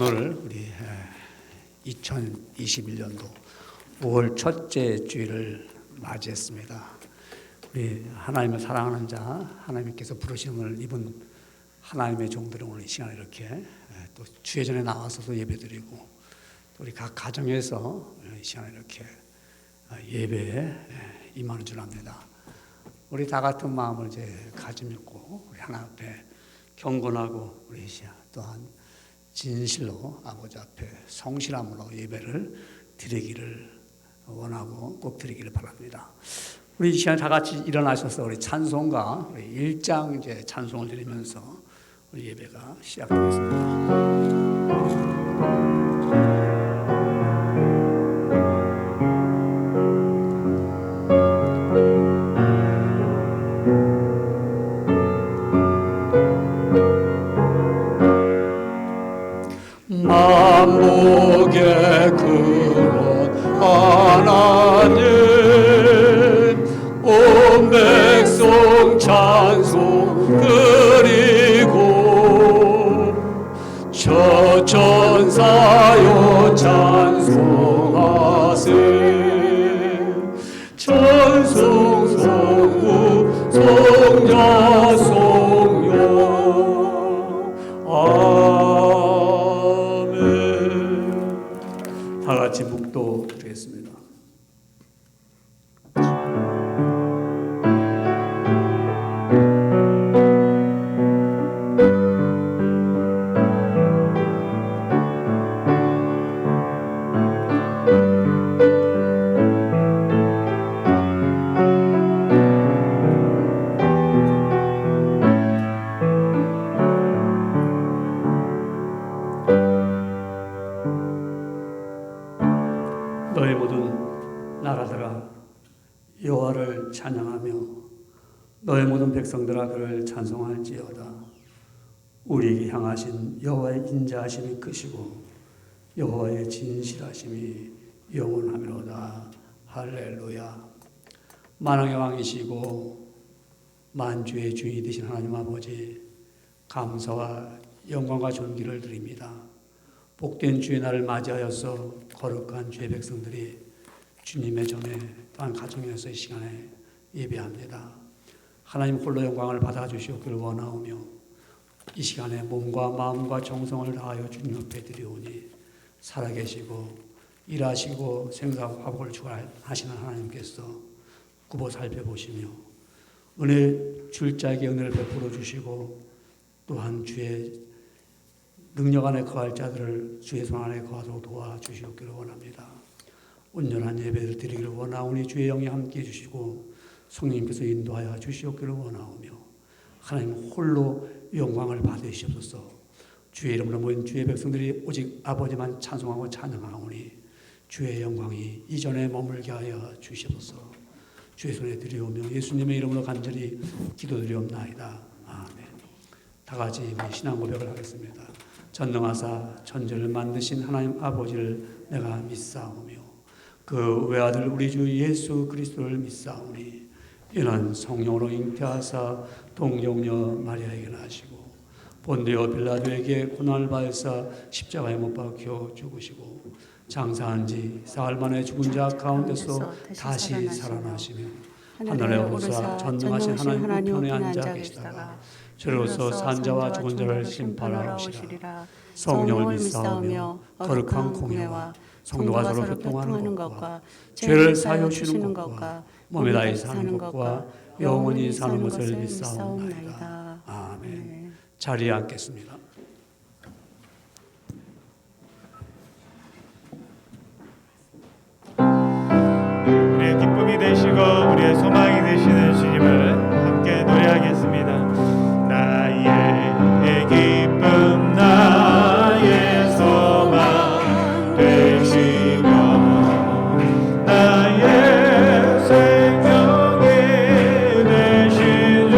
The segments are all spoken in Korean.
오늘 우리 2021년도 5월 첫째 주일을 맞이했습니다. 우리 하나님을 사랑하는 자, 하나님께서 부르심을 입은 하나님의 종들은 오늘 이 시간에 이렇게 또 주의 전에 나와서도 예배드리고 또 우리 각 가정에서 이 시간에 이렇게 예배에 임하는 줄 압니다. 우리 다 같은 마음을 이제 가지고 우리 하나님 앞에 경건하고 우리 또한 진실로 아버지 앞에 성실함으로 예배를 드리기를 원하고 꼭 드리기를 바랍니다. 우리 이 시간 다 같이 일어나셔서 우리 찬송가 우리 1장 이제 찬송을 드리면서 우리 예배가 시작되겠습니다. 만복의 근원 하나님 온 백성 찬송 드리고 저 천사여 찬송하세 찬송 성부 성자 성령 다 같이 묵도 드리겠습니다. 너희 모든 나라들아 여호와를 찬양하며 너희 모든 백성들아 그를 찬송할지어다. 우리에게 향하신 여호와의 인자하심이 크시고 여호와의 진실하심이 영원하미로다. 할렐루야. 만왕의 왕이시고 만주의 주인이 되신 하나님 아버지, 감사와 영광과 존귀를 드립니다. 복된 주의 날을 맞이하여서 거룩한 주의 백성들이 주님의 전에 또한 가정에서 이 시간에 예배합니다. 하나님 홀로 영광을 받아주시옵기를 원하오며 이 시간에 몸과 마음과 정성을 다하여 주님 옆에 드리오니 살아계시고 일하시고 생사와 화복을 주관하시는 하나님께서 굽어 살펴보시며 은혜 줄 자에게 은혜를 베풀어 주시고 또한 주의 능력 안에 거할 자들을 주의 손 안에 거하도록 도와주시옵기를 원합니다. 온전한 예배를 드리기를 원하오니 주의 영이 함께해 주시고 성령님께서 인도하여 주시옵기를 원하오며 하나님 홀로 영광을 받으시옵소서. 주의 이름으로 모인 주의 백성들이 오직 아버지만 찬송하고 찬양하오니 주의 영광이 이전에 머물게 하여 주시옵소서. 주의 손에 드리오며 예수님의 이름으로 간절히 기도드리옵나이다. 아멘. 다 같이 우리 신앙 고백을 하겠습니다. 전능하사 천지를 만드신 하나님 아버지를 내가 믿사오며 그 외아들 우리 주 예수 그리스도를 믿사오니 이는 성령으로 잉태하사 동정녀 마리아에게 나시고 본디오 빌라도에게 고난을 받으사 십자가에 못 박혀 죽으시고 장사한 지 사흘 만에 죽은 자 가운데서 다시 살아나시며 하늘에 오르사 전능하신 하나님 우편에 앉아 계시다가 저로서 산자와 죽은 자를 심판하러 오시리라. 성령을 믿사오며 거룩한 공예와 성도가 서로 교통하는 것과 죄를 사하여 주시는 것과 몸에 다해 사는 것과 영원히 사는 것을 믿사옵나이다. 아멘. 자리에 앉겠습니다. 우리의 기쁨이 되시고 우리의 소망이 되시는 주님을 함께 노래하겠습니다. 나의 기쁨 나의 소망 되시고 나의 생명이 되신 주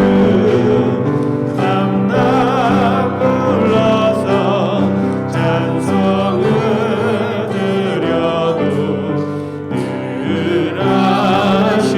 밤낮 불러서 찬송을 드려도 늘 하심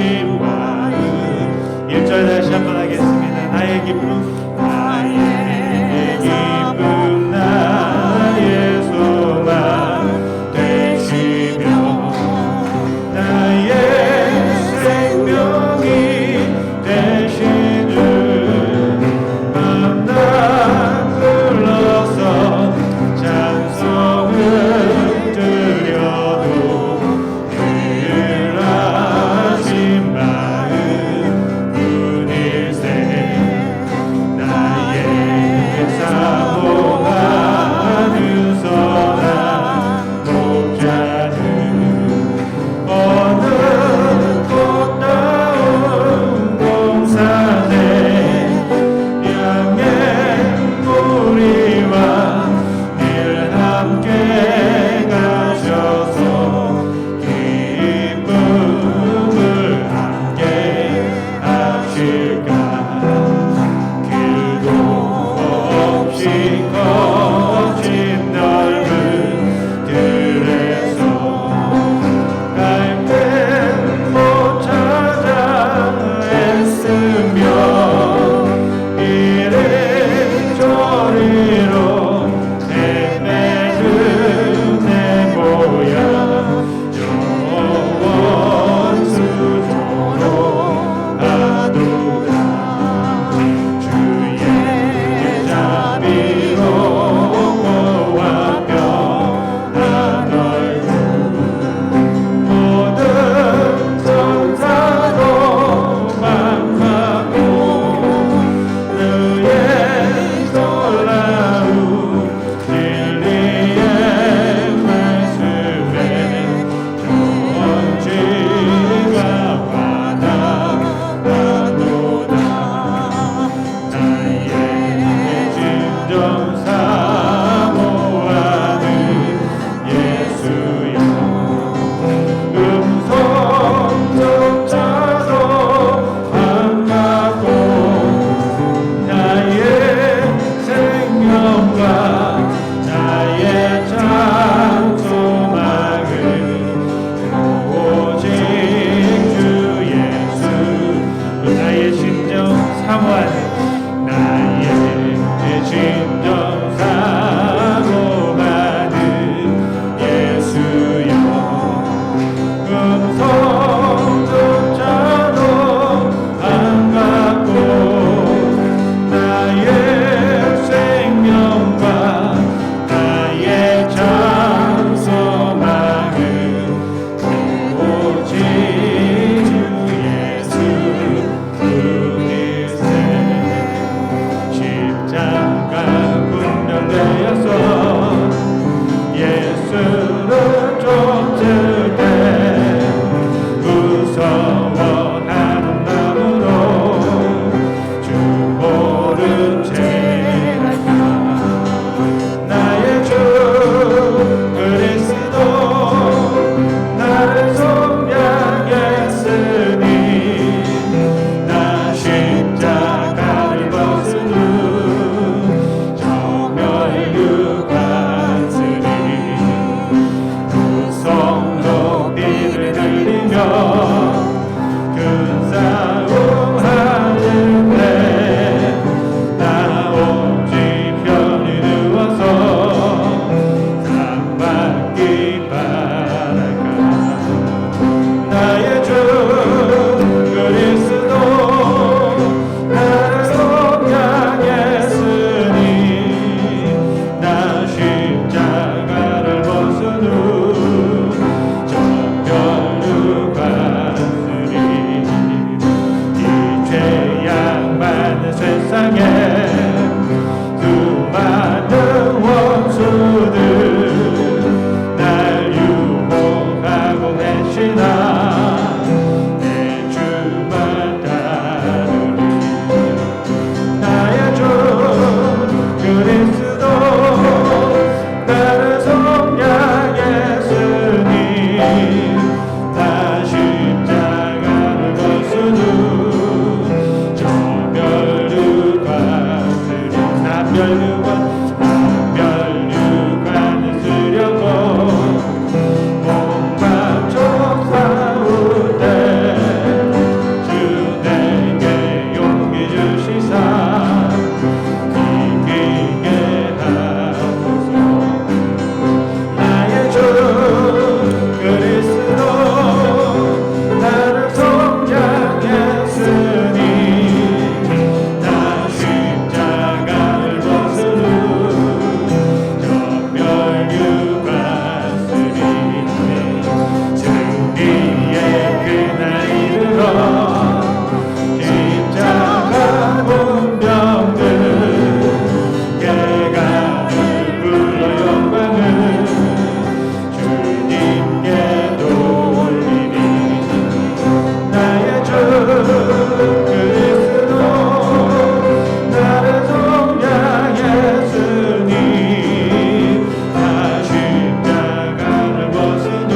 향해 수많은 원수들 날 유혹하고 배신한 내 주만 따르리 나의 주 그리스도 나를 속량했으니 나 십자가를 벗은 후 저 멸류관을 나 멸류관을 쓰려고 목마르고 싸울 때 주 내게 용기 주시사 이기게 하소서 나의 주 그리스도 나를 속량했으니 나 십자가를 벗은 후 저 멸류관 쓰리 승리의 그날 이르러 십자가 문병들 개간을 불러 영광을 주님께 돌리리 나의 주 그리스도 나를 속량했으니 나 십자가를 벗은 후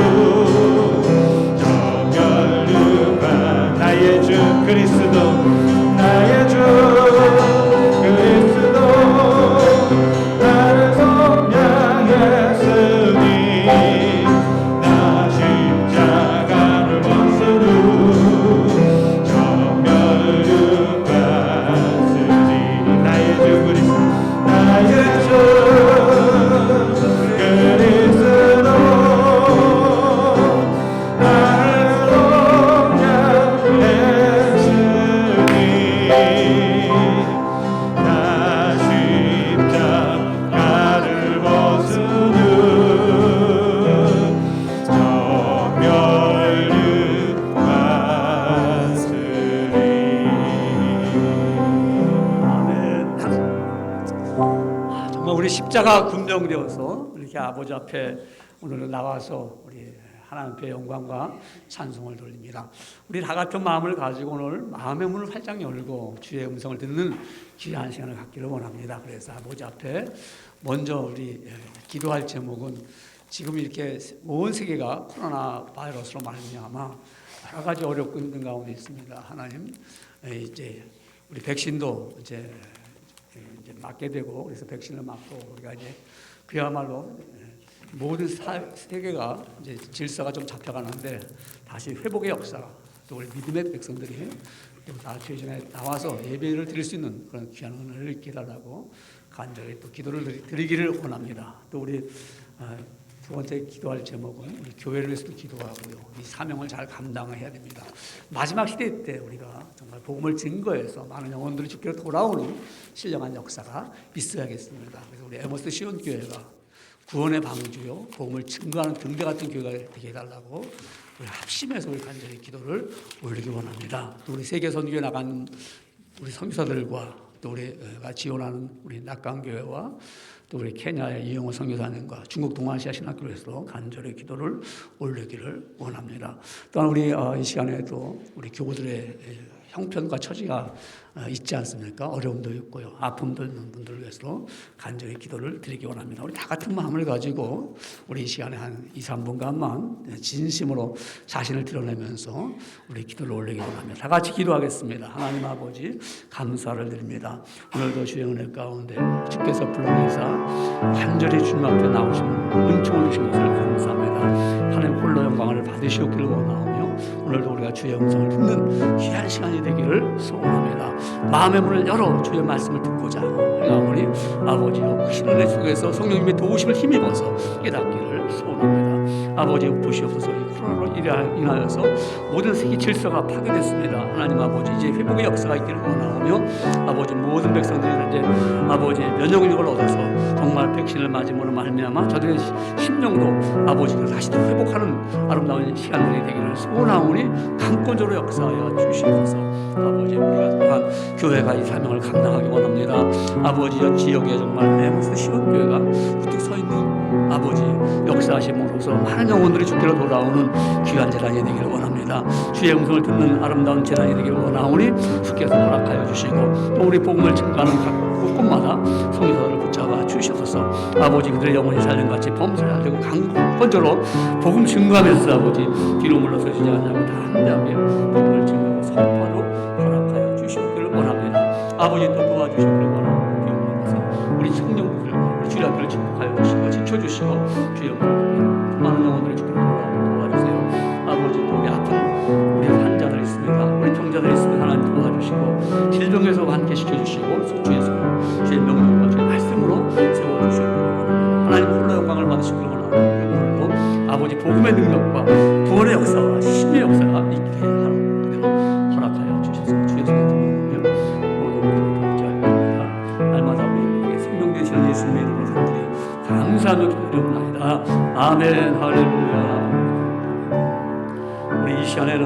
저 멸류관 나의 주 그리스도 나의 주 그리스도 나를 속량했으니 나 십자가를 벗은 후 저 멸류관 쓰리 나의 주 그리스도 나의 주 그리스도 나를 속량했으니 나 십자가를 벗은 후 저 멸류관 쓰리 아멘. 정말 우리 십자가 군병되어서 이렇게 아버지 앞에 오늘 나와서 우리 하나님 앞에 영광과 찬송을 돌립니다. 우리 다 같은 마음을 가지고 오늘 마음의 문을 활짝 열고 주의 음성을 듣는 귀한 시간을 갖기를 원합니다. 그래서 아버지 앞에 먼저 우리 기도할 제목은 지금 이렇게 온 세계가 코로나 바이러스로 말미암아 여러 가지 어렵고 힘든 가운데 있습니다. 하나님, 이제 우리 백신도 이제 맞게 되고 그래서 백신을 맞고 우리가 이제 그야말로 모든 세계가 이제 질서가 좀 잡혀가는데 다시 회복의 역사 또 우리 믿음의 백성들이 다 주의 전에 나와서 예배를 드릴 수 있는 그런 귀한 은혜를 있게 해달라고 간절히 또 기도를 드리기를 원합니다. 또 우리 두 번째 기도할 제목은 우리 교회를 위해서도 기도하고요. 이 사명을 잘 감당해야 됩니다. 마지막 시대 때 우리가 정말 복음을 증거해서 많은 영혼들이 주께로 돌아오는 신령한 역사가 있어야겠습니다. 그래서 우리 에모스 시온 교회가 구원의 방주요, 복음을 증거하는 등대 같은 교회가 되게 해달라고 우리 합심해서 우리 간절히 기도를 올리기 원합니다. 또 우리 세계 선교에 나간 우리 선교사들과 또 우리가 지원하는 우리 낙강교회와 또 우리 케냐의 이영호 선교사님과 중국 동아시아 신학교에서도 간절히 기도를 올리기를 원합니다. 또한 우리 이 시간에도 우리 교우들의 형편과 처지가 있지 않습니까? 어려움도 있고요. 아픔도 있는 분들을 위해서 간절히 기도를 드리기 원합니다. 우리 다 같은 마음을 가지고 우리 이 시간에 한 2, 3분간만 진심으로 자신을 드러내면서 우리 기도를 올리기 원합니다. 다 같이 기도하겠습니다. 하나님 아버지 감사를 드립니다. 오늘도 주의 은혜 가운데 주께서 불러내사 간절히 주님 앞에 나오시는 은총을 주신 것을 감사합니다. 하나님 홀로 영광을 받으시옵기를 원하오며 오늘도 우리가 주의 음성을 듣는 귀한 시간이 되기를 소원합니다. 마음의 문을 열어 주의 말씀을 듣고자 행하오니 아버지여 크신 은혜 속에서 성령님의 도우심을 힘입어서 깨닫기를 소원합니다. 아버지 보시옵소서 이 코로나로 인하여서 모든 세계 질서가 파괴됐습니다. 하나님 아버지 이제 회복의 역사가 있기를 원하오며 아버지 모든 백성들이 이제 아버지 면역력을 얻어서 정말 백신을 맞음으로 말미암아 저들의 심령도 아버지가 다시 또 회복하는 아름다운 시간들이 되기를 소원하오니 강권적으로 역사하여 주시옵소서. 아버지 우리가 또한 교회가 이 사명을 감당하기 원합니다. 아버지 지역에 정말 레모스 시원교회가 우뚝 서 있는 아버지 역사하심으로써 많은 영혼들이 주께로 돌아오는 귀한 재단이 되기를 원합니다. 주의 음성을 듣는 아름다운 재단이 되기를 원하오니 주께서 허락하여 주시고 또 우리 복음을 증가하는 각 곳곳마다 성교사를 붙잡아 주시옵소서. 아버지 그들의 영혼이 살림같이 범사되고 강건조로 복음 증거하면서 아버지 뒤로 물러서지 않냐고 담대하게 복음을 증거하고 선포하도록 허락하여 주시기를 원합니다. 아버지 또 도와주시기를 원하고 비옵는 것은 우리 청년들과 우리 주례학교를 축복하여 주시고 지켜주시고 주여 많은 영혼들을 주께로 도와주세요. 아버지 또 우리 아픈 우리 환자들 있습니다. 우리 병자들 있으면 하나님 도와주시고 질병에서 함께 시켜주시고 속주에서 주의 명령과 주의 말씀으로 세워주시기를 원합니다. 하나님 홀로 영광을 받으시기를 원합니다. 오늘도 아버지 복음의 능력과 구원의 역사와 신의 역사가 있게 하는 그대로 허락하여 주셔서 주의 손에 들어오며 모든 것을 도와주옵소서. 날마다 우리에게 생명 되시는 예수님의 이름으로 간절히 감사하며 기도드리옵나이다. 아멘. 할렐루야. 우리 이 시간에는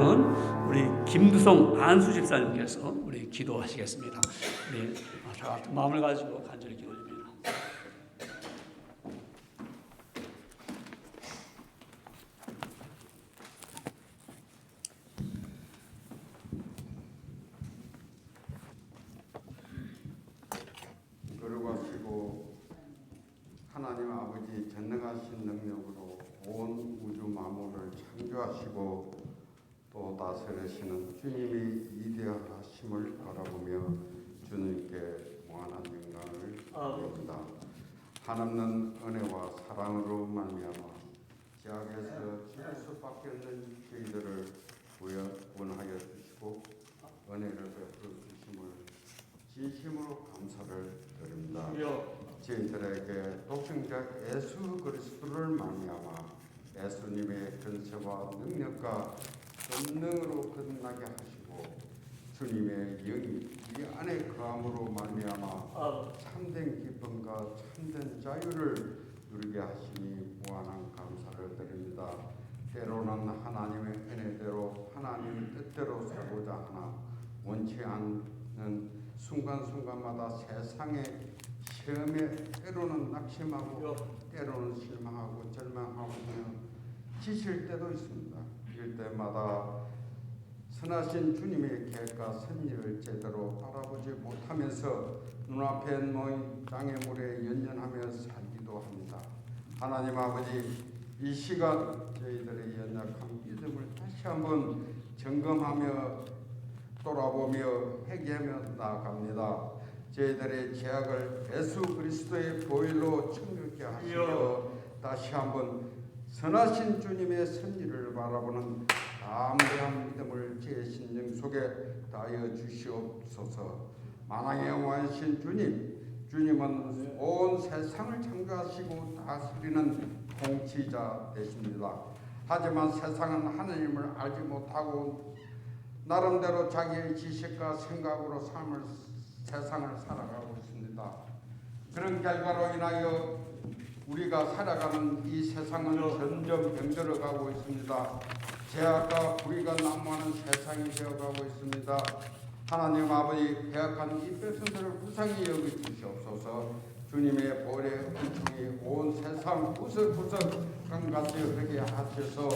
우리 김두성 안수 집사님께서 우리 기도하시겠습니다. 우리 다 같은 마음을 가지고 간절히 기도드립니다. 걸어가시고 하나님 아버지 전능하신 능력으로 온 우주 만물을 창조하시고 또 다스리시는 주님의 위대하심을 바라보며 주님께 무한한 영광을 드립니다. 한없는 은혜와 사랑으로 말미암아 죄악에서 지을 수밖에 없는 저희들을 구원하여 주시고 은혜를 베풀어 주심을 진심으로 감사를 드립니다. 저희들에게 독생자 예수 그리스도를 말미암아 예수님의 근세와 능력과 권능으로 끝나게 하시고 주님의 영이 이 안에 거함으로 말미암아 참된 기쁨과 참된 자유를 누리게 하시니 무한한 감사를 드립니다. 때로는 하나님의 은혜대로 하나님의 뜻대로 살고자 하나 원치 않는 순간순간마다 세상의 시험에 때로는 낙심하고 때로는 실망하고 절망하고 지칠 때도 있습니다. 이럴 때마다 선하신 주님의 계획과 섭리를 제대로 바라보지 못하면서 눈앞에 놓인 장애물에 연연하며 살기도 합니다. 하나님 아버지, 이 시간 저희들의 연약한 믿음을 다시 한번 점검하며 돌아보며 회개하며 나아갑니다. 저희들의 죄악을 예수 그리스도의 보혈로 청결케 하시며 다시 한번 선하신 주님의 섭리를 바라보는 담대한 믿음을 제 심령 속에 다하여 주시옵소서. 만왕의 왕이신 주님은 온 세상을 창조하시고 다스리는 통치자 되십니다. 하지만 세상은 하나님을 알지 못하고 나름대로 자기의 지식과 생각으로 세상을 살아가고 있습니다. 그런 결과로 인하여 우리가 살아가는 이 세상은 점점 병들어가고 있습니다. 죄악과 불의가 난무하는 세상이 되어가고 있습니다. 하나님 아버지, 배악한 이 백성들을 불쌍히 여기 주시옵소서. 주님의 보혈의 은총이 온 세상 구석구석 강같이 흐르게 하셔서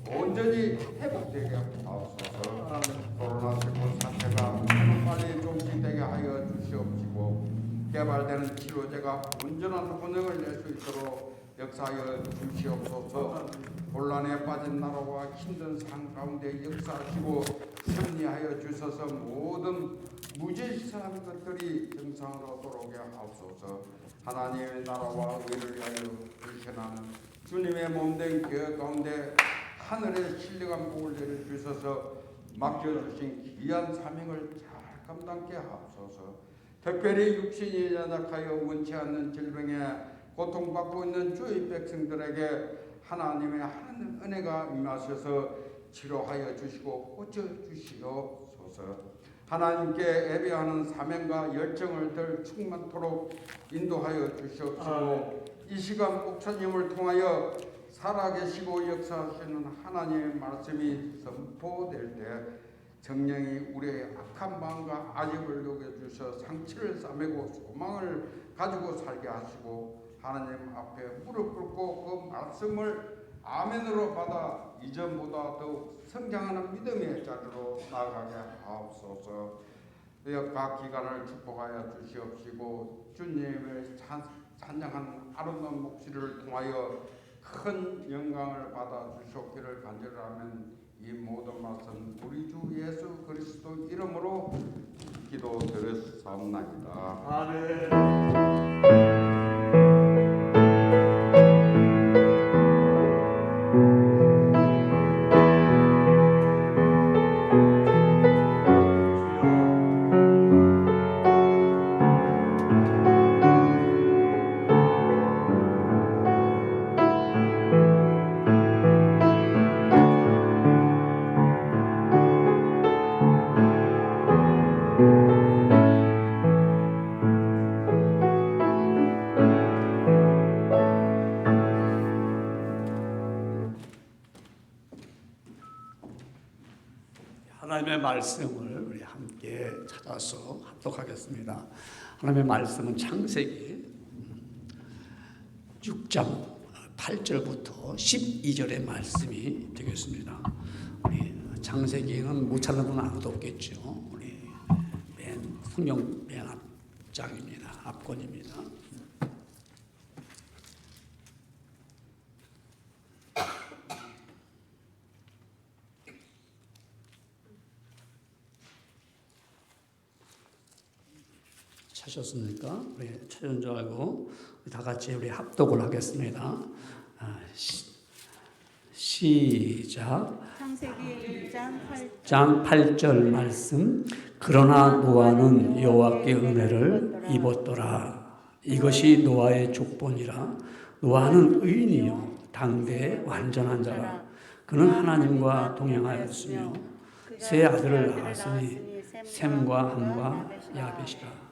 온전히 회복되게 하옵소서. 코로나19 사태가 빨리 종식되게 하여 주시옵시고 개발되는 치료제가 온전한 효능을 낼 수 있도록 역사하여 주시옵소서. 혼란에 빠진 나라와 힘든 삶 가운데 역사하시고 승리하여 주셔서 모든 무질서한 것들이 정상으로 돌아오게 하옵소서. 하나님의 나라와 의를 위하여 불신하는 주님의 몸된 교회 가운데 하늘의 신령한 복을 내려주셔서 맡겨주신 귀한 사명을 잘 감당케 하옵소서. 특별히 육신이 연약하여 원치 않는 질병에 고통받고 있는 주의 백성들에게 하나님의 하나님 은혜가 임하셔서 치료하여 주시고 고쳐주시옵소서. 하나님께 예배하는 사명과 열정을 덜 충만토록 인도하여 주시옵시고 이 시간 목사님을 통하여 살아계시고 역사하시는 하나님의 말씀이 선포될 때 정령이 우리의 악한 마음과 아집을 녹여주셔 상처를 싸매고 소망을 가지고 살게 하시고 하나님 앞에 무릎 꿇고 그 말씀을 아멘으로 받아 이전보다 더욱 성장하는 믿음의 자리로 나아가게 하옵소서. 각 기간을 축복하여 주시옵시고 주님의 찬양한 아름다운 목소리를 통하여 큰 영광을 받아 주시옵기를 간절하면 이 모든 말씀 우리 주 예수 그리스도 이름으로 기도드렸사옵나이다. 아멘. 하나님의 말씀을 우리 함께 찾아서 합독하겠습니다. 하나님의 말씀은 창세기 6장 8절부터 12절의 말씀이 되겠습니다. 우리 창세기는 못 찾는 분 아무도 없겠죠. 우리 성경 맨 앞장입니다. 앞권입니다. 찾으셨습니까? 우리 찾은 줄 알고 다 같이 우리 합독을 하겠습니다. 시작. 창세기 6장 8절 말씀. 그러나 노아는 여호와께 은혜를 입었더라. 이것이 노아의 족본이라. 노아는 의인이요 당대의 완전한 자라. 그는 하나님과 동행하였으며 세 아들을 낳았으니 셈과 함과 야벳이라.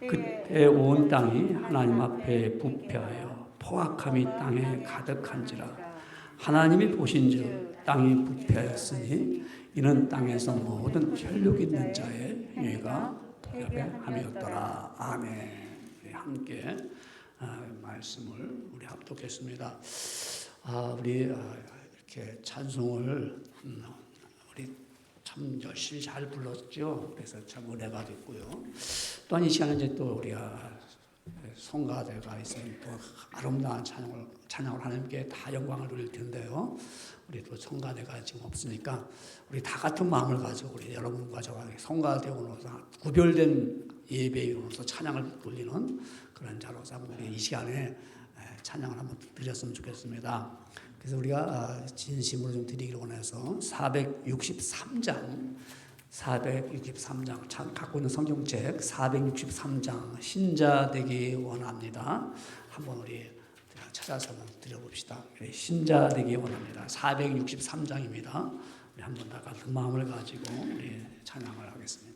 그때 온 땅이 하나님 앞에 부패하여 포악함이 땅에 가득한지라. 하나님이 보신즉 땅이 부패하였으니 이는 땅에서 모든 혈육 있는 자의 행위가 패배함이었더라. 아멘. 함께 말씀을 우리 합독했습니다. 우리 이렇게 찬송을 우리 참 열심히 잘 불렀죠. 그래서 참 은혜가 됐고요. 또한 이 시간에 이제 또 우리가 성가대가 있으면 또 아름다운 찬양을 하나님께 다 영광을 돌릴 텐데요. 우리 또 성가대가 지금 없으니까 우리 다 같은 마음을 가지고 우리 여러분과 저와 성가대원으로서 구별된 예배인으로서 찬양을 돌리는 그런 자로서 우리 이 시간에 찬양을 한번 드렸으면 좋겠습니다. 그래서 우리가 진심으로 좀 드리기를 원해서 463장 갖고 있는 성경책 463장 신자 되기 원합니다. 한번 우리 찾아서 한번 드려봅시다. 신자 되기 원합니다. 463장입니다. 우리 한번 다 같은 마음을 가지고 우리 찬양을 하겠습니다.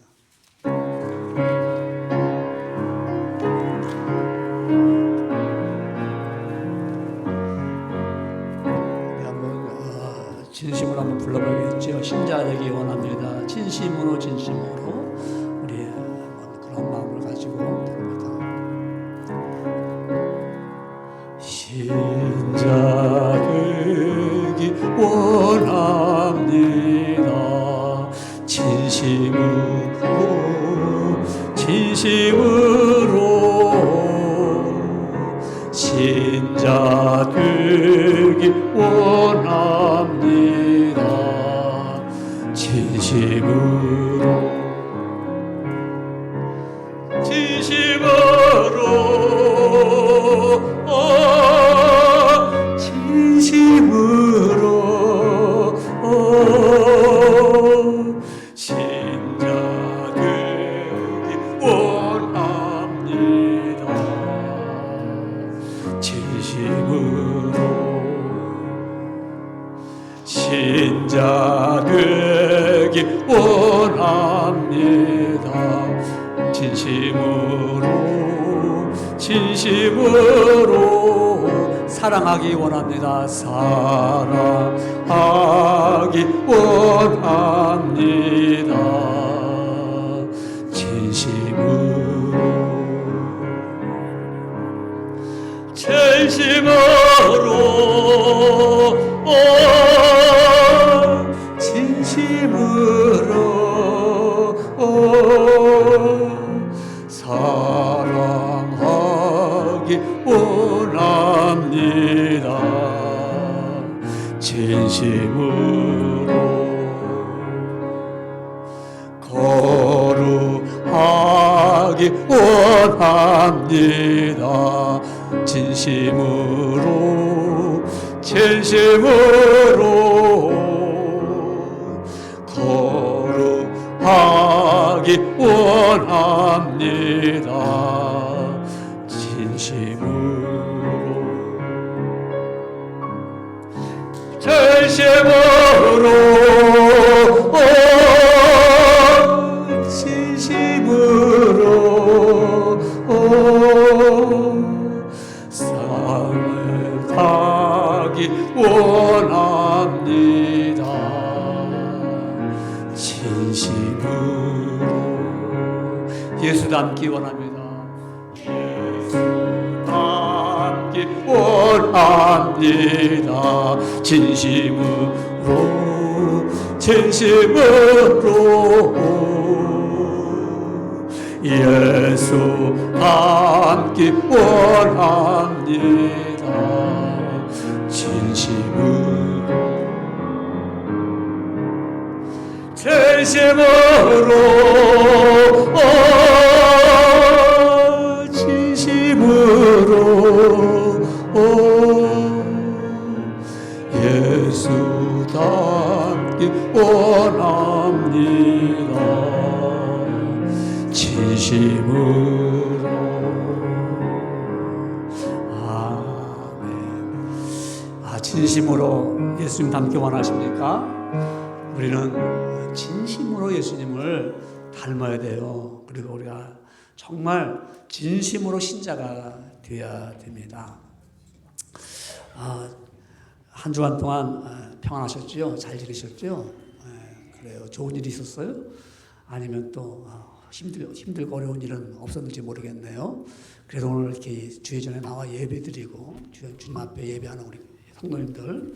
진심으로 한번 불러보겠죠. 신자 되기 원합니다. 진심으로 우리 한번 그런 마음을 가지고 부릅니다. 신자 되기 원합니다. 진심으로 신자 되기 원합니다. 진심으로 신자 되기 원합니다. 진심으로 신자 되기 원합니다. 진심으로 사랑하기 원합니다. 사랑하기 원합니다. 하기 원합니다. 진심으로 거룩하기 원합니다. 진심으로 삶을 타기 원합니다. 진심으로 예수 닮기 원합니다. 예수 닮기 원합니다. 진심으로 예수 닮기 원합니다. 진심으로 예수 닮기 원합니다. 진심으로 아멘. 진심으로 예수님 닮기 원하십니까? 우리는 진심으로 예수님을 닮아야 돼요. 그리고 우리가 정말 진심으로 신자가 되어야 됩니다. 한 주간 동안 평안하셨죠? 잘 지내셨죠? 그래요. 좋은 일이 있었어요? 아니면 또 힘들고 어려운 일은 없었는지 모르겠네요. 그래서 오늘 이렇게 주의 전에 나와 예배드리고 주님 앞에 예배하는 우리 성도님들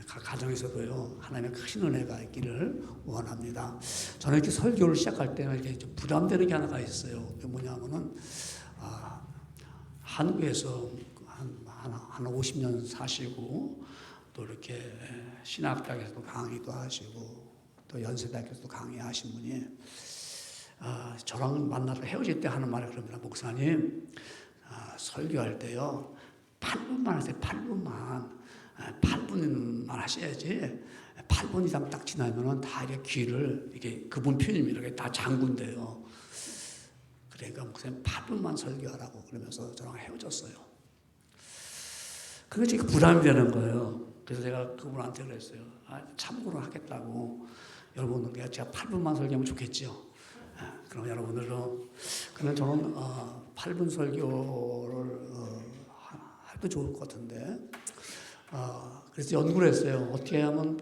각 가정에서도요 하나님의 크신 은혜가 있기를 원합니다. 저는 이렇게 설교를 시작할 때는 이렇게 좀 부담되는 게 하나가 있어요. 그게 뭐냐면은 한국에서 한 50년 사시고 또 이렇게 신학대학에서도 강의도 하시고 또 연세대학에서도 강의하신 분이 저랑 만나서 헤어질 때 하는 말이 그럽니다. 목사님 설교할 때요 8분만 하세요. 8분만 하셔야지 8분 이상 딱 지나면은 다 이렇게 귀를 이게 그분 표현입니다. 이렇게 다 잠군대요. 그러니까 목사님 8분만 설교하라고 그러면서 저랑 헤어졌어요. 그게 제가 부담이 되는 거예요. 그래서 제가 그분한테 그랬어요. 참고로 하겠다고. 여러분, 제가 8분만 설교하면 좋겠죠. 그럼 여러분들도 그러면 저는 8분 설교를 해도 좋을 것 같은데 그래서 연구를 했어요. 어떻게 하면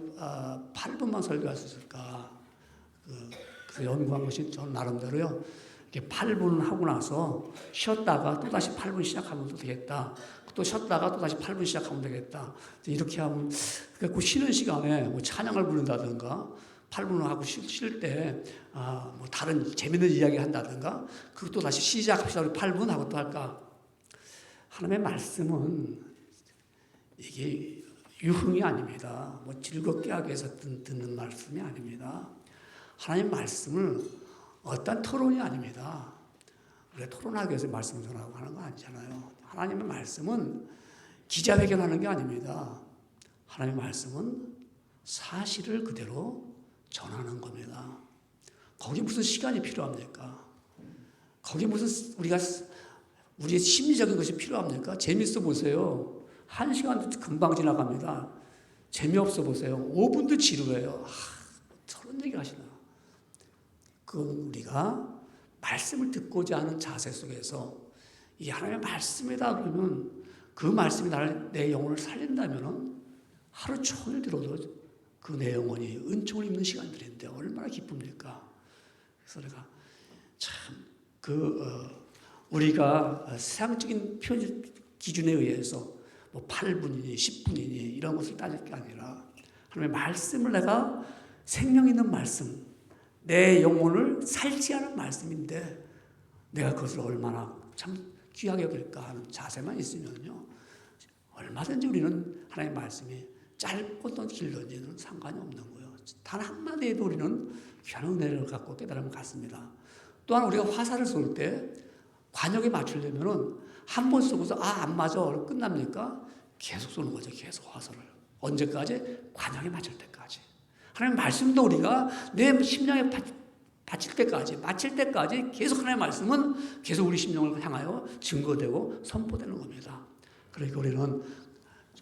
8분만 설교할 수 있을까? 그래서 연구한 것이 저는 나름대로요. 이렇게 8분 하고 나서 쉬었다가 또 다시 8분 시작하면 되겠다. 또 쉬었다가 또 다시 8분 시작하면 되겠다. 이렇게 하면 그 쉬는 시간에 뭐 찬양을 부른다든가 8분 하고 쉴 때 뭐 다른 재밌는 이야기 한다든가 그것도 다시 시작합시다. 우리 8분 하고 또 할까? 하나님의 말씀은 이게 유흥이 아닙니다. 뭐 즐겁게 하기 위해서 듣는 말씀이 아닙니다. 하나님 말씀을 어떤 토론이 아닙니다. 우리가 토론하기 위해서 말씀을 전하고 하는 거 아니잖아요. 하나님의 말씀은 기자회견하는 게 아닙니다. 하나님의 말씀은 사실을 그대로 전하는 겁니다. 거기 무슨 시간이 필요합니까? 거기 무슨 우리의 심리적인 것이 필요합니까? 재밌어 보세요. 1시간도 금방 지나갑니다. 재미없어 보세요. 5분도 지루해요. 저런 얘기 하시나. 그건 우리가 말씀을 듣고자 하는 자세 속에서 이 하나님의 말씀이다 그러면 그 말씀이 내 영혼을 살린다면 하루 종일 들어도 그 내 영혼이 은총을 입는 시간들인데 얼마나 기쁩니까? 그래서 내가 참 우리가 세상적인 표현 기준에 의해서 뭐 8분이니 10분이니 이런 것을 따질 게 아니라 하나님의 말씀을 내가 생명 있는 말씀 내 영혼을 살찌하는 말씀인데 내가 그것을 얼마나 참 귀하게 여길까 하는 자세만 있으면요 얼마든지 우리는 하나님의 말씀이 짧고든 길든지는 상관이 없는 거예요. 단 한마디에도 우리는 귀한 은혜를 갖고 깨달음을 갖습니다. 또한 우리가 화살을 쏠 때 관역에 맞추려면은 한 번 쏘고서 안 맞아 끝납니까? 계속 쏘는 거죠. 계속 화살을. 언제까지? 관역에 맞을 때까지. 하나님 말씀도 우리가 내 심령에 바칠 때까지 계속 하나님의 말씀은 계속 우리 심령을 향하여 증거되고 선포되는 겁니다. 그러니까 우리는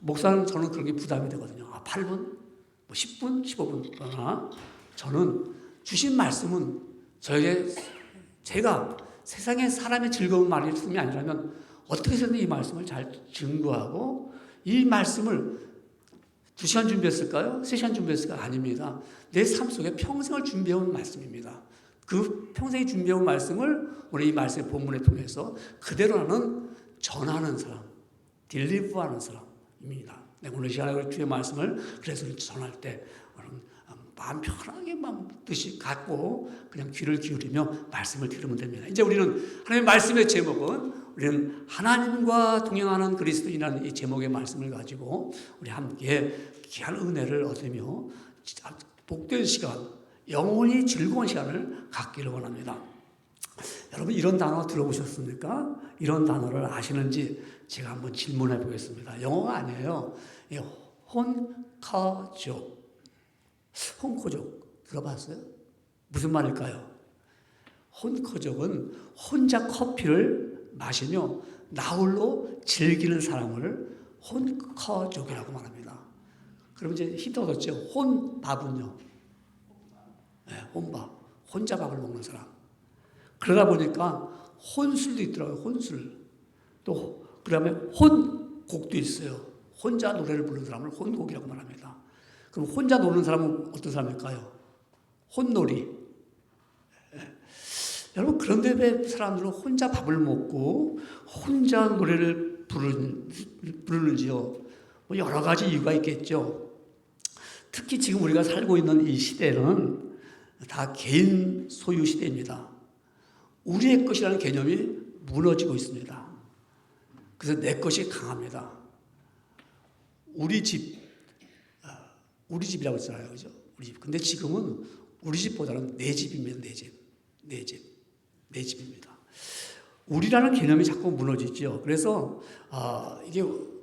목사는 저는 그런 게 부담이 되거든요. 8분, 뭐 10분, 15분. 그러나 저는 주신 말씀은 제가 세상에 사람의 즐거운 말씀이 아니라면 어떻게 해서든 이 말씀을 잘 증거하고 이 말씀을 2시간 준비했을까요? 3시간 준비했을까요? 아닙니다. 내 삶 속에 평생을 준비해온 말씀입니다. 그 평생에 준비해온 말씀을 오늘 이 말씀의 본문을 통해서 그대로 나는 전하는 사람, 딜리버하는 사람입니다. 오늘 이 시간에 주의 말씀을 그래서 전할 때 마음 편하게 마음 뜻이 갖고 그냥 귀를 기울이며 말씀을 들으면 됩니다. 이제 우리는 하나님의 말씀의 제목은 우리는 하나님과 동행하는 그리스도인이라는 이 제목의 말씀을 가지고 우리 함께 귀한 은혜를 얻으며 복된 시간, 영원히 즐거운 시간을 갖기를 원합니다. 여러분 이런 단어 들어보셨습니까? 이런 단어를 아시는지 제가 한번 질문해 보겠습니다. 영어가 아니에요. 혼커족. 혼커족 들어봤어요? 무슨 말일까요? 혼커족은 혼자 커피를 마시며 나홀로 즐기는 사람을 혼커족이라고 말합니다. 그럼 이제 힌트 얻었죠? 혼밥은요? 네, 혼밥. 혼자 밥을 먹는 사람. 그러다 보니까 혼술도 있더라고요. 혼술. 또 그다음에 혼곡도 있어요. 혼자 노래를 부르는 사람을 혼곡이라고 말합니다. 그럼 혼자 노는 사람은 어떤 사람일까요? 혼놀이. 예. 여러분 그런데 왜 사람들은 혼자 밥을 먹고 혼자 노래를 부르는지요? 뭐 여러 가지 이유가 있겠죠. 특히 지금 우리가 살고 있는 이 시대는 다 개인 소유 시대입니다. 우리의 것이라는 개념이 무너지고 있습니다. 그래서 내 것이 강합니다. 우리 집이라고 했잖아요. 그죠? 우리 집. 근데 지금은 우리 집보다는 내 집입니다. 내 집입니다. 우리라는 개념이 자꾸 무너지죠. 그래서,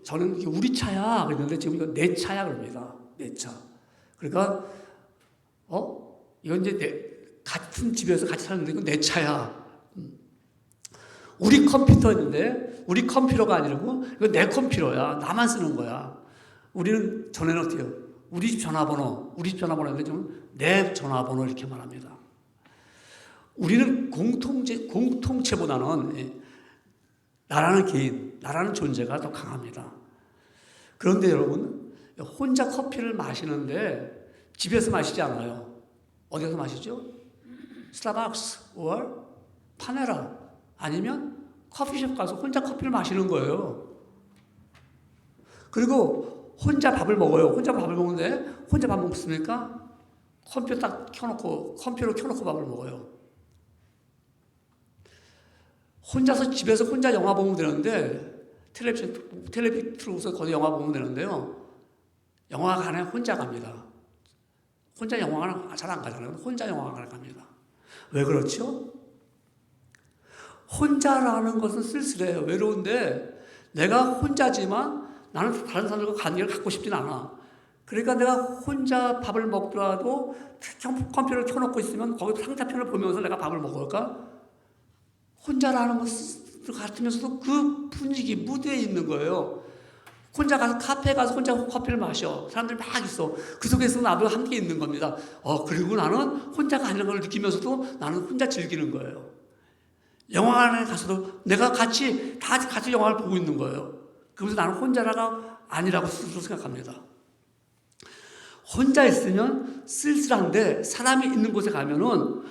저는 이게 우리 차야. 그랬는데 지금 이거 내 차야. 그럽니다. 내 차. 그러니까, 이건 이제 같은 집에서 같이 사는데 이건 내 차야. 우리 컴퓨터인데, 우리 컴퓨터가 아니고, 이거 내 컴퓨터야. 나만 쓰는 거야. 우리는 전에는 어떻게 해요? 우리 집 전화번호인데 좀 내 전화번호 이렇게 말합니다. 우리는 공통체보다는 나라는 개인, 나라는 존재가 더 강합니다. 그런데 여러분, 혼자 커피를 마시는데 집에서 마시지 않아요. 어디서 마시죠? 스타벅스, or 파네라, 아니면 커피숍 가서 혼자 커피를 마시는 거예요. 그리고 혼자 밥을 먹어요. 혼자 밥을 먹는데 혼자 밥 먹습니까? 컴퓨터 딱 켜놓고 밥을 먹어요. 혼자서 집에서 혼자 영화 보면 되는데 텔레비전 틀어서 거기 영화 보면 되는데요. 영화관에 혼자 갑니다. 혼자 영화관을 잘 안 가잖아요. 혼자 영화관을 갑니다. 왜 그렇죠? 혼자라는 것은 쓸쓸해요. 외로운데 내가 혼자지만 나는 다른 사람들과 관계를 갖고 싶진 않아. 그러니까 내가 혼자 밥을 먹더라도 컴퓨터를 켜놓고 있으면 거기 상자편을 보면서 내가 밥을 먹을까? 혼자라는 것 같으면서도 그 분위기, 무대에 있는 거예요. 혼자 가서 카페에 가서 혼자 커피를 마셔. 사람들 막 있어. 그 속에서 나도 함께 있는 겁니다. 그리고 나는 혼자가 아닌 걸 느끼면서도 나는 혼자 즐기는 거예요. 영화관에 가서도 내가 다 같이 영화를 보고 있는 거예요. 그러면서 나는 혼자가 아니라고 스스로 생각합니다. 혼자 있으면 쓸쓸한데 사람이 있는 곳에 가면은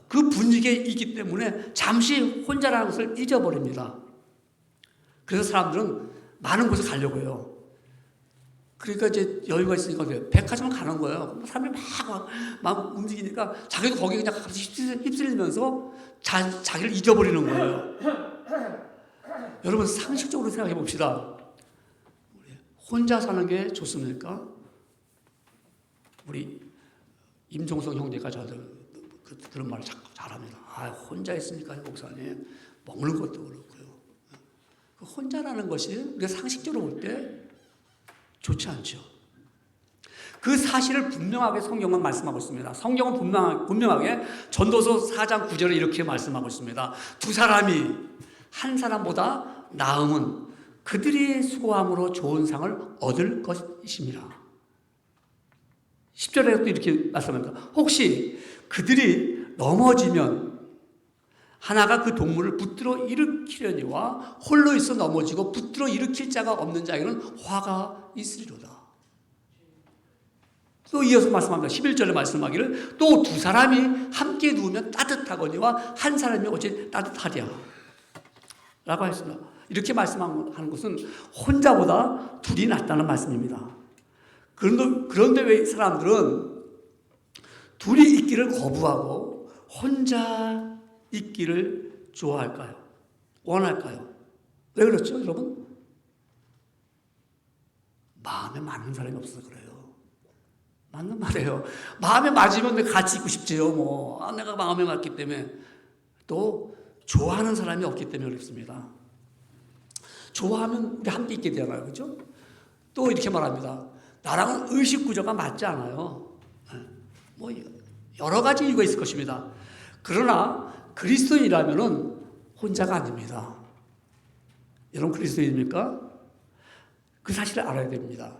그 분위기에 있기 때문에 잠시 혼자라는 것을 잊어버립니다. 그래서 사람들은 많은 곳에 가려고 해요. 그러니까 이제 여유가 있으니까 백화점 가는 거예요. 사람이 막 움직이니까 자기도 거기에 그냥 휩쓸리면서 자기를 잊어버리는 거예요. 여러분 상식적으로 생각해 봅시다. 혼자 사는 게 좋습니까? 우리 임종성 형제가 그런 말을 자꾸 잘합니다. 혼자 있으니까 목사님 먹는 것도 그렇고요. 그 혼자라는 것이 우리가 상식적으로 볼 때 좋지 않죠. 그 사실을 분명하게 성경은 말씀하고 있습니다. 성경은 분명하게 전도서 4장 9절에 이렇게 말씀하고 있습니다. 두 사람이 한 사람보다 나음은 그들이 수고함으로 좋은 상을 얻을 것이심이라. 10절에도 이렇게 말씀합니다. 혹시 그들이 넘어지면 하나가 그 동물을 붙들어 일으키려니와 홀로 있어 넘어지고 붙들어 일으킬 자가 없는 자에게는 화가 있으리로다. 또 이어서 말씀합니다. 11절에 말씀하기를 또 두 사람이 함께 누우면 따뜻하거니와 한 사람이 어찌 따뜻하랴 라고 했습니다. 이렇게 말씀하는 것은 혼자보다 둘이 낫다는 말씀입니다. 그런데 왜 사람들은 둘이 있기를 거부하고 혼자 있기를 좋아할까요? 원할까요? 왜 그렇죠, 여러분? 마음에 맞는 사람이 없어서 그래요. 맞는 말이에요. 마음에 맞으면 같이 있고 싶지요. 내가 마음에 맞기 때문에. 또 좋아하는 사람이 없기 때문에 그렇습니다. 좋아하면 우리 함께 있게 되잖아요. 그렇죠? 또 이렇게 말합니다. 나랑은 의식 구조가 맞지 않아요. 여러 가지 이유가 있을 것입니다. 그러나 그리스도인이라면은 혼자가 아닙니다. 여러분 그리스도인입니까? 그 사실을 알아야 됩니다.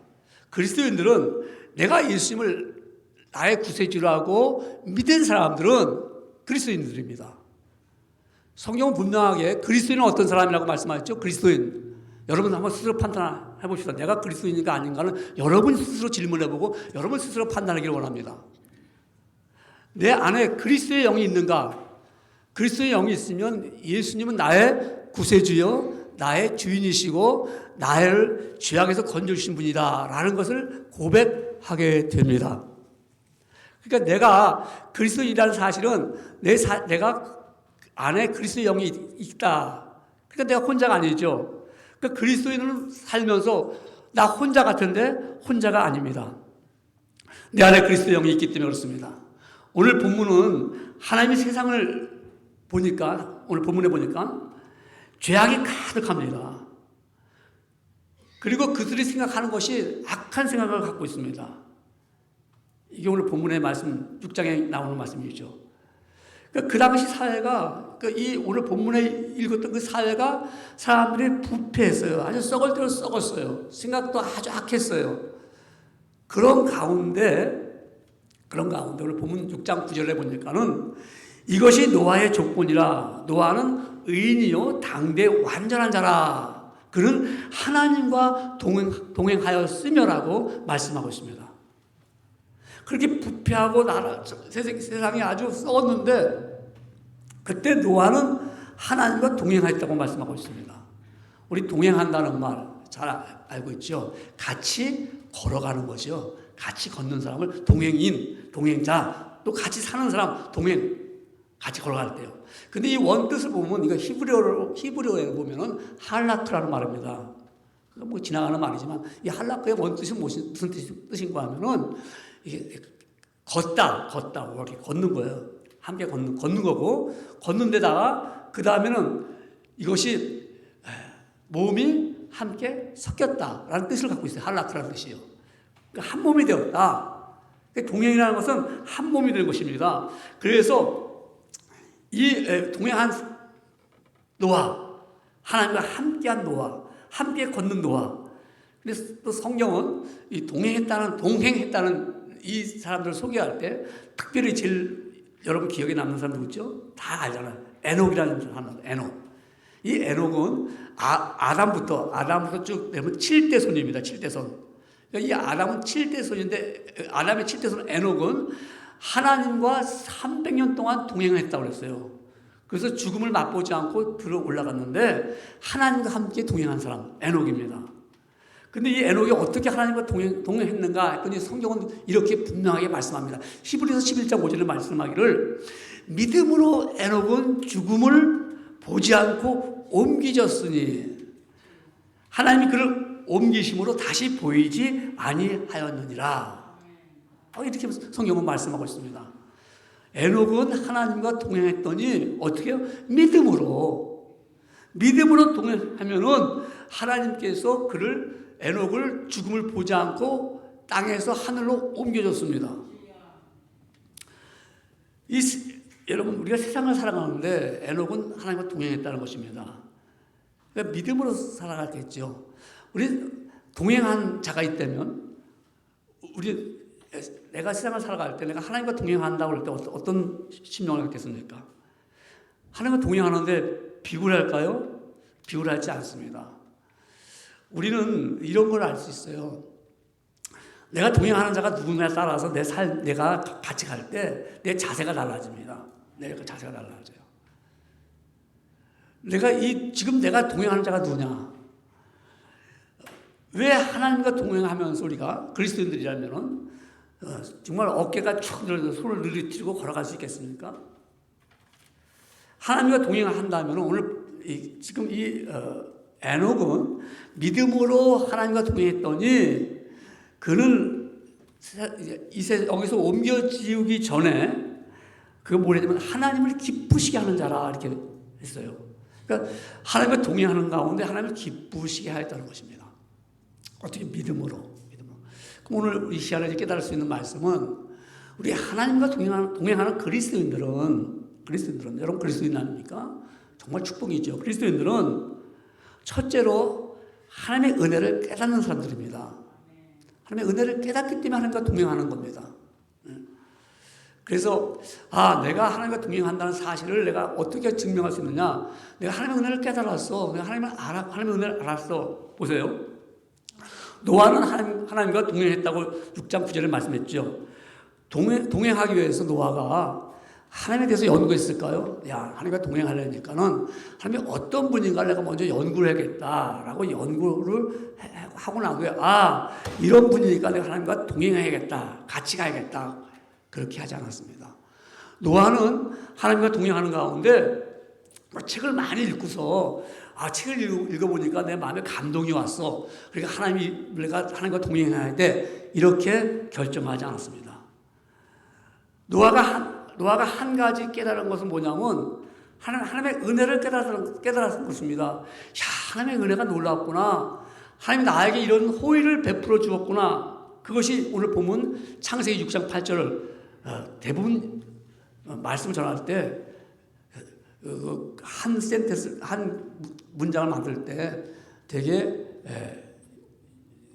그리스도인들은 내가 예수님을 나의 구세주라고 믿은 사람들은 그리스도인들입니다. 성경은 분명하게 그리스도인은 어떤 사람이라고 말씀하셨죠? 그리스도인. 여러분 한번 스스로 판단해 봅시다. 내가 그리스도인인가 아닌가는 여러분 스스로 질문해보고 여러분 스스로 판단하기를 원합니다. 내 안에 그리스도의 영이 있는가? 그리스도의 영이 있으면 예수님은 나의 구세주요, 나의 주인이시고 나를 죄악에서 건져주신 분이다 라는 것을 고백하게 됩니다. 그러니까 내가 그리스도인이라는 사실은 내가 안에 그리스도의 영이 있다. 그러니까 내가 혼자가 아니죠. 그러니까 그리스도인은 살면서 나 혼자 같은데 혼자가 아닙니다. 내 안에 그리스도의 영이 있기 때문에 그렇습니다. 오늘 본문은 하나님이 세상을 보니까, 오늘 본문에 보니까 죄악이 가득합니다. 그리고 그들이 생각하는 것이 악한 생각을 갖고 있습니다. 이게 오늘 본문의 말씀, 6장에 나오는 말씀이죠. 그 당시 사회가, 이 오늘 본문에 읽었던 그 사회가 사람들이 부패했어요. 아주 썩을 대로 썩었어요. 생각도 아주 악했어요. 그런 가운데 오늘 본문 6장 9절에 보니까는 이것이 노아의 조건이라. 노아는 의인이요 당대 완전한 자라. 그는 하나님과 동행하였으며라고 말씀하고 있습니다. 그렇게 부패하고 세상이 아주 썩었는데 그때 노아는 하나님과 동행했다고 말씀하고 있습니다. 우리 동행한다는 말 잘 알고 있죠. 같이 걸어가는 거죠. 같이 걷는 사람을 동행인, 동행자, 또 같이 사는 사람, 동행, 같이 걸어갈 때요. 근데 이 원뜻을 보면 이거 히브리어에 보면은 할라크라는 말입니다. 뭐 지나가는 말이지만 이 할라크의 원뜻이 무슨 뜻인가 하면은 이게 걷다, 이렇게 걷는 거예요. 함께 걷는 거고, 걷는 데다가 그 다음에는 이것이 몸이 함께 섞였다라는 뜻을 갖고 있어요. 할라크라는 뜻이요. 그러니까 한 몸이 되었다. 동행이라는 것은 한 몸이 된 것입니다. 그래서 이 동행한 노아, 하나님과 함께한 노아, 함께 걷는 노아. 그래서 또 성경은 이 동행했다는 이 사람들을 소개할 때 특별히 제일 여러분 기억에 남는 사람 누구죠? 다 알잖아요. 에녹이라는 사람, 에녹. 이 에녹은 아담부터 쭉 되면 7대 손입니다. 7대 손. 그러니까 이 아담은 7대 손인데 아담의 7대 손 에녹은 하나님과 300년 동안 동행했다고 그랬어요. 그래서 죽음을 맛보지 않고 들어 올라갔는데 하나님과 함께 동행한 사람 에녹입니다. 근데 이 에녹이 어떻게 하나님과 동행했는가 했더니 성경은 이렇게 분명하게 말씀합니다. 히브리서 11장 5절에 말씀하기를 믿음으로 에녹은 죽음을 보지 않고 옮기졌으니 하나님이 그를 옮기심으로 다시 보이지 아니하였느니라. 이렇게 성경은 말씀하고 있습니다. 에녹은 하나님과 동행했더니 어떻게 해요? 믿음으로 동행하면은 하나님께서 에녹을 죽음을 보지 않고 땅에서 하늘로 옮겨줬습니다. 여러분, 우리가 세상을 살아가는데 에녹은 하나님과 동행했다는 것입니다. 그러니까 믿음으로 살아갔겠죠. 우리 동행한 자가 있다면, 내가 세상을 살아갈 때 내가 하나님과 동행한다고 할 때 어떤 심령을 갖겠습니까? 하나님과 동행하는데 비굴할까요? 비굴하지 않습니다. 우리는 이런 걸 알 수 있어요. 내가 동행하는 자가 누구냐에 따라서 내가 같이 갈 때 내 자세가 달라집니다. 내 자세가 달라져요. 지금 내가 동행하는 자가 누구냐? 왜 하나님과 동행하면서 우리가 그리스도인들이라면은 정말 어깨가 축 늘어서 손을 늘리고 걸어갈 수 있겠습니까? 하나님과 동행한다면 오늘 지금 에녹은 믿음으로 하나님과 동행했더니 그는 여기서 옮겨 지우기 전에 그가 뭐냐면 하나님을 기쁘시게 하는 자라 이렇게 했어요. 그러니까 하나님과 동행하는 가운데 하나님을 기쁘시게 하였다는 것입니다. 어떻게 믿음으로. 그럼 오늘 우리 시간에 깨달을 수 있는 말씀은 우리 하나님과 동행하는 그리스도인들은 여러분 그리스도인 아닙니까? 정말 축복이죠. 그리스도인들은 첫째로 하나님의 은혜를 깨닫는 사람들입니다. 하나님의 은혜를 깨닫기 때문에 하나님과 동행하는 겁니다. 그래서 내가 하나님과 동행한다는 사실을 내가 어떻게 증명할 수 있느냐? 내가 하나님의 은혜를 깨달았어. 내가 하나님의 은혜를 알았어. 보세요. 노아는 하나님과 동행했다고 6장 9절에 말씀했죠. 동행하기 위해서 노아가 하나님에 대해서 연구했을까요? 하나님과 동행하려니까는 하나님이 어떤 분인가를 내가 먼저 연구를 해야겠다라고 연구를 하고 난 후에 이런 분이니까 내가 하나님과 동행해야겠다. 같이 가야겠다. 그렇게 하지 않았습니다. 노아는 하나님과 동행하는 가운데 책을 많이 읽고서 책을 읽어보니까 내 마음에 감동이 왔어. 그러니까 내가 하나님과 동행해야 돼. 이렇게 결정하지 않았습니다. 노아가 한 가지 깨달은 것은 뭐냐면 하나님의 은혜를 깨달았던 것입니다. 하나님의 은혜가 놀랍구나. 하나님이 나에게 이런 호의를 베풀어 주었구나. 그것이 오늘 보면 창세기 6장 8절을 대부분 말씀을 전할 때 한 센텐스, 한 문장을 만들 때 되게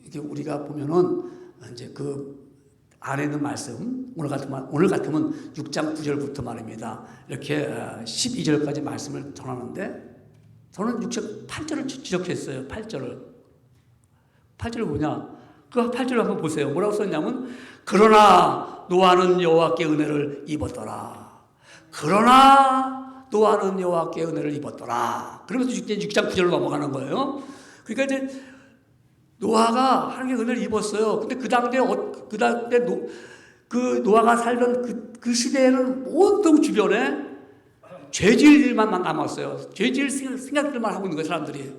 이게 우리가 보면은 이제 그 안에 있는 말씀, 오늘 같으면 6장 9절부터 말입니다. 이렇게 12절까지 말씀을 전하는데 저는 6장 8절을 지적했어요. 8절을 뭐냐? 그 8절을 한번 보세요. 뭐라고 썼냐면 그러나 노아는 여호와께 은혜를 입었더라. 그러나 노아는 여호와께 은혜를 입었더라. 그러면서 6장 9절로 넘어가는 거예요. 그러니까 이제 노아가 하나님의 은혜를 입었어요. 근데 그 당대 노아가 살던 그 시대에는 온통 주변에 죄질 일만 남았어요. 죄질 생각들만 하고 있는 거예요, 사람들이.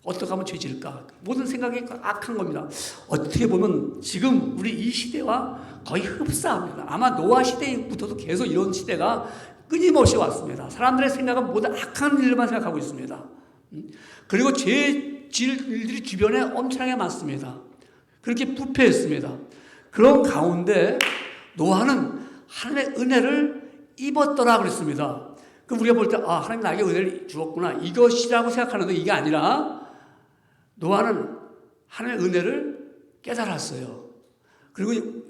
어떻게 하면 죄질까? 모든 생각이 악한 겁니다. 어떻게 보면 지금 우리 이 시대와 거의 흡사합니다. 아마 노아 시대부터도 계속 이런 시대가 끊임없이 왔습니다. 사람들의 생각은 모두 악한 일만 생각하고 있습니다. 그리고 죄질 일들이 주변에 엄청나게 많습니다. 그렇게 부패했습니다. 그런 가운데 노아는 하나님의 은혜를 입었더라 그랬습니다. 그럼 우리가 볼 때 하나님 나에게 은혜를 주었구나 이것이라고 생각하는데 이게 아니라 노아는 하나님의 은혜를 깨달았어요. 그리고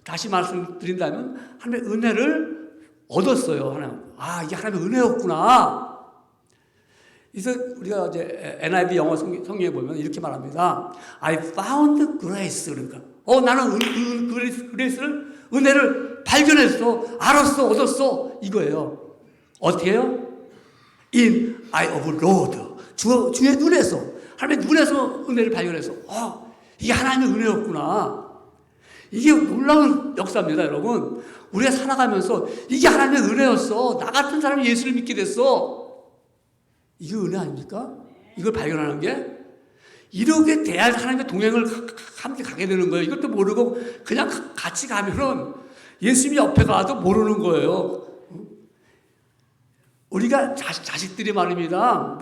다시 말씀드린다면 하나님의 은혜를 얻었어요. 이게 하나님의 은혜였구나. 그래서 우리가 이제 NIV 영어 성경에 보면 이렇게 말합니다. I found grace. 그러니까 나는 그레이스를 은혜를 발견했어, 알았어, 얻었어 이거예요. 어떻게 해요? In eye of Lord. 주의 눈에서, 하나님의 눈에서 은혜를 발견해서 이게 하나님의 은혜였구나. 이게 놀라운 역사입니다, 여러분. 우리가 살아가면서 이게 하나님의 은혜였어. 나 같은 사람이 예수를 믿게 됐어. 이게 은혜 아닙니까? 이걸 발견하는 게 이렇게 대할 하나님의 동행을 함께 가게 되는 거예요. 이것도 모르고 그냥 같이 가면은 예수님이 옆에 가도 모르는 거예요. 우리가 자식들이 말입니다.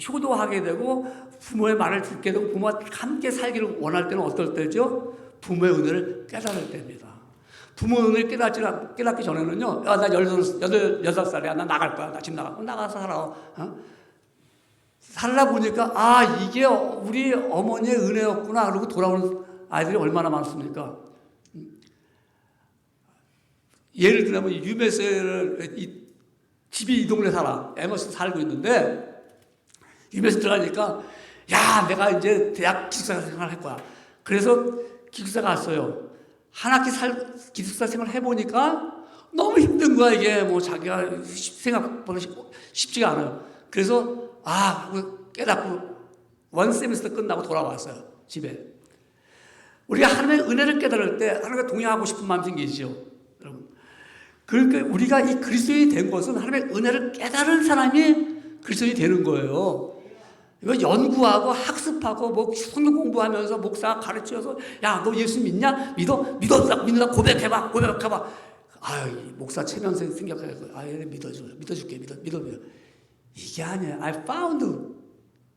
효도하게 되고 부모의 말을 듣게 되고 부모와 함께 살기를 원할 때는 어떨 때죠? 부모의 은혜를 깨달을 때입니다. 부모의 은혜를 깨닫기 전에는요, 야, 나 18살이야. 나 나갈 거야. 나 집 나가서 살아. 살다 보니까, 아, 이게 우리 어머니의 은혜였구나. 그러고 돌아오는 아이들이 얼마나 많습니까? 예를 들면, 유메스를, 집이 이 동네 살아. 에머스 살고 있는데, 유메스 들어가니까, 야, 내가 이제 대학 기숙사 생활 할 거야. 그래서 기숙사 갔어요. 한 학기 기숙사 생활 해보니까 너무 힘든 거야, 이게. 뭐 자기가 생각보다 쉽지가 않아요. 그래서, 깨닫고, 원 세미스터 끝나고 돌아왔어요, 집에. 우리가 하나님의 은혜를 깨달을 때, 하나님과 동행하고 싶은 마음이 생기죠, 여러분. 그러니까 우리가 이 그리스도인이 된 것은 하나님의 은혜를 깨달은 사람이 그리스도인이 되는 거예요. 이거 연구하고 학습하고 뭐 성경 공부하면서 목사가 가르쳐서 야, 너 예수 믿냐? 믿는다 고백해봐. 아유, 목사 체면서 생각해서 얘 믿어줄게. 이게 아니야. I found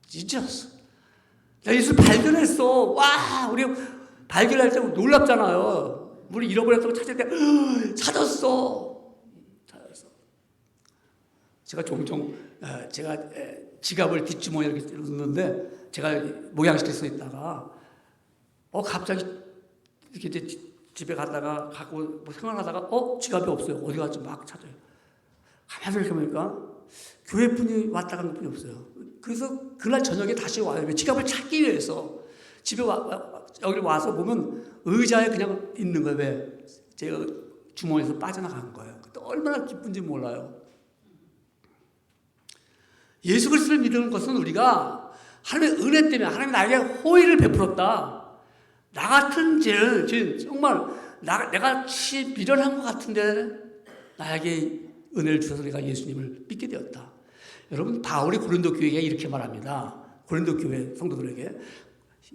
Jesus. 나 예수 발견했어. 와, 우리 발견할 때 놀랍잖아요. 우리 잃어버렸다고 찾을 때 찾았어. 제가 종종 제가 지갑을 뒷주머니에 이렇게 넣는데 제가 목양시킬 수 있다가 갑자기 이렇게 이제 집에 갔다가 갖고 뭐 생활하다가 지갑이 없어요. 어디 갔지 막 찾아요. 가만히 이렇게 보니까 교회 분이 왔다 간 분이 없어요. 그래서 그날 저녁에 다시 와요. 지갑을 찾기 위해서 집에 여기 와서 보면 의자에 그냥 있는 거예요. 왜? 제가 주머니에서 빠져나간 거예요. 그때 얼마나 기쁜지 몰라요. 예수 그리스도를 믿는 것은 우리가 하나님의 은혜 때문에 하나님이 나에게 호의를 베풀었다. 나 같은 죄를 정말 내가 미련한 것 같은데 나에게 은혜를 주셔서 내가 예수님을 믿게 되었다. 여러분, 바울이 고린도 교회에 이렇게 말합니다. 고린도 교회 성도들에게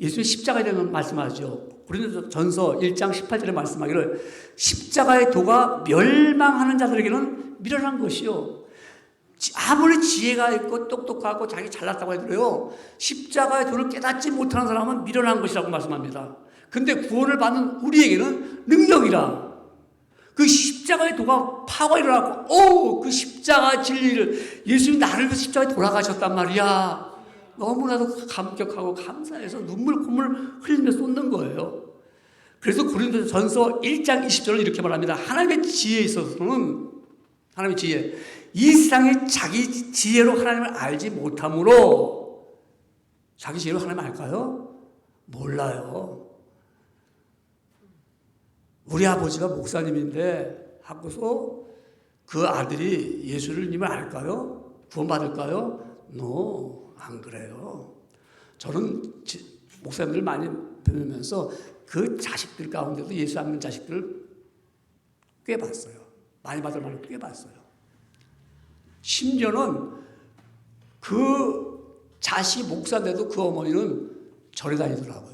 예수님 십자가에 대한 말씀하죠. 고린도 전서 1장 18절에 말씀하기를 십자가의 도가 멸망하는 자들에게는 미련한 것이요. 아무리 지혜가 있고 똑똑하고 자기 잘났다고 해도요, 십자가의 도를 깨닫지 못하는 사람은 미련한 것이라고 말씀합니다. 근데 구원을 받는 우리에게는 능력이라. 그 십자가의 도가 파가 일어나고, 그 십자가 진리를, 예수님이 나를 위해서 십자가에 돌아가셨단 말이야. 너무나도 감격하고 감사해서 콧물 흘리며 쏟는 거예요. 그래서 고린도 전서 1장 20절은 이렇게 말합니다. 하나님의 지혜에 있어서는, 하나님의 지혜, 이 세상이 자기 지혜로 하나님을 알지 못하므로, 자기 지혜로 하나님을 알까요? 몰라요. 우리 아버지가 목사님인데 하고서 그 아들이 예수님을 알까요? 구원받을까요? No, 안 그래요. 저는 목사님들 많이 뵈면서 그 자식들 가운데도 예수 안 믿는 자식들을 꽤 봤어요. 많이 받을 만한 꽤 봤어요. 심지어는 그 자식 목사인데도 그 어머니는 절에 다니더라고요.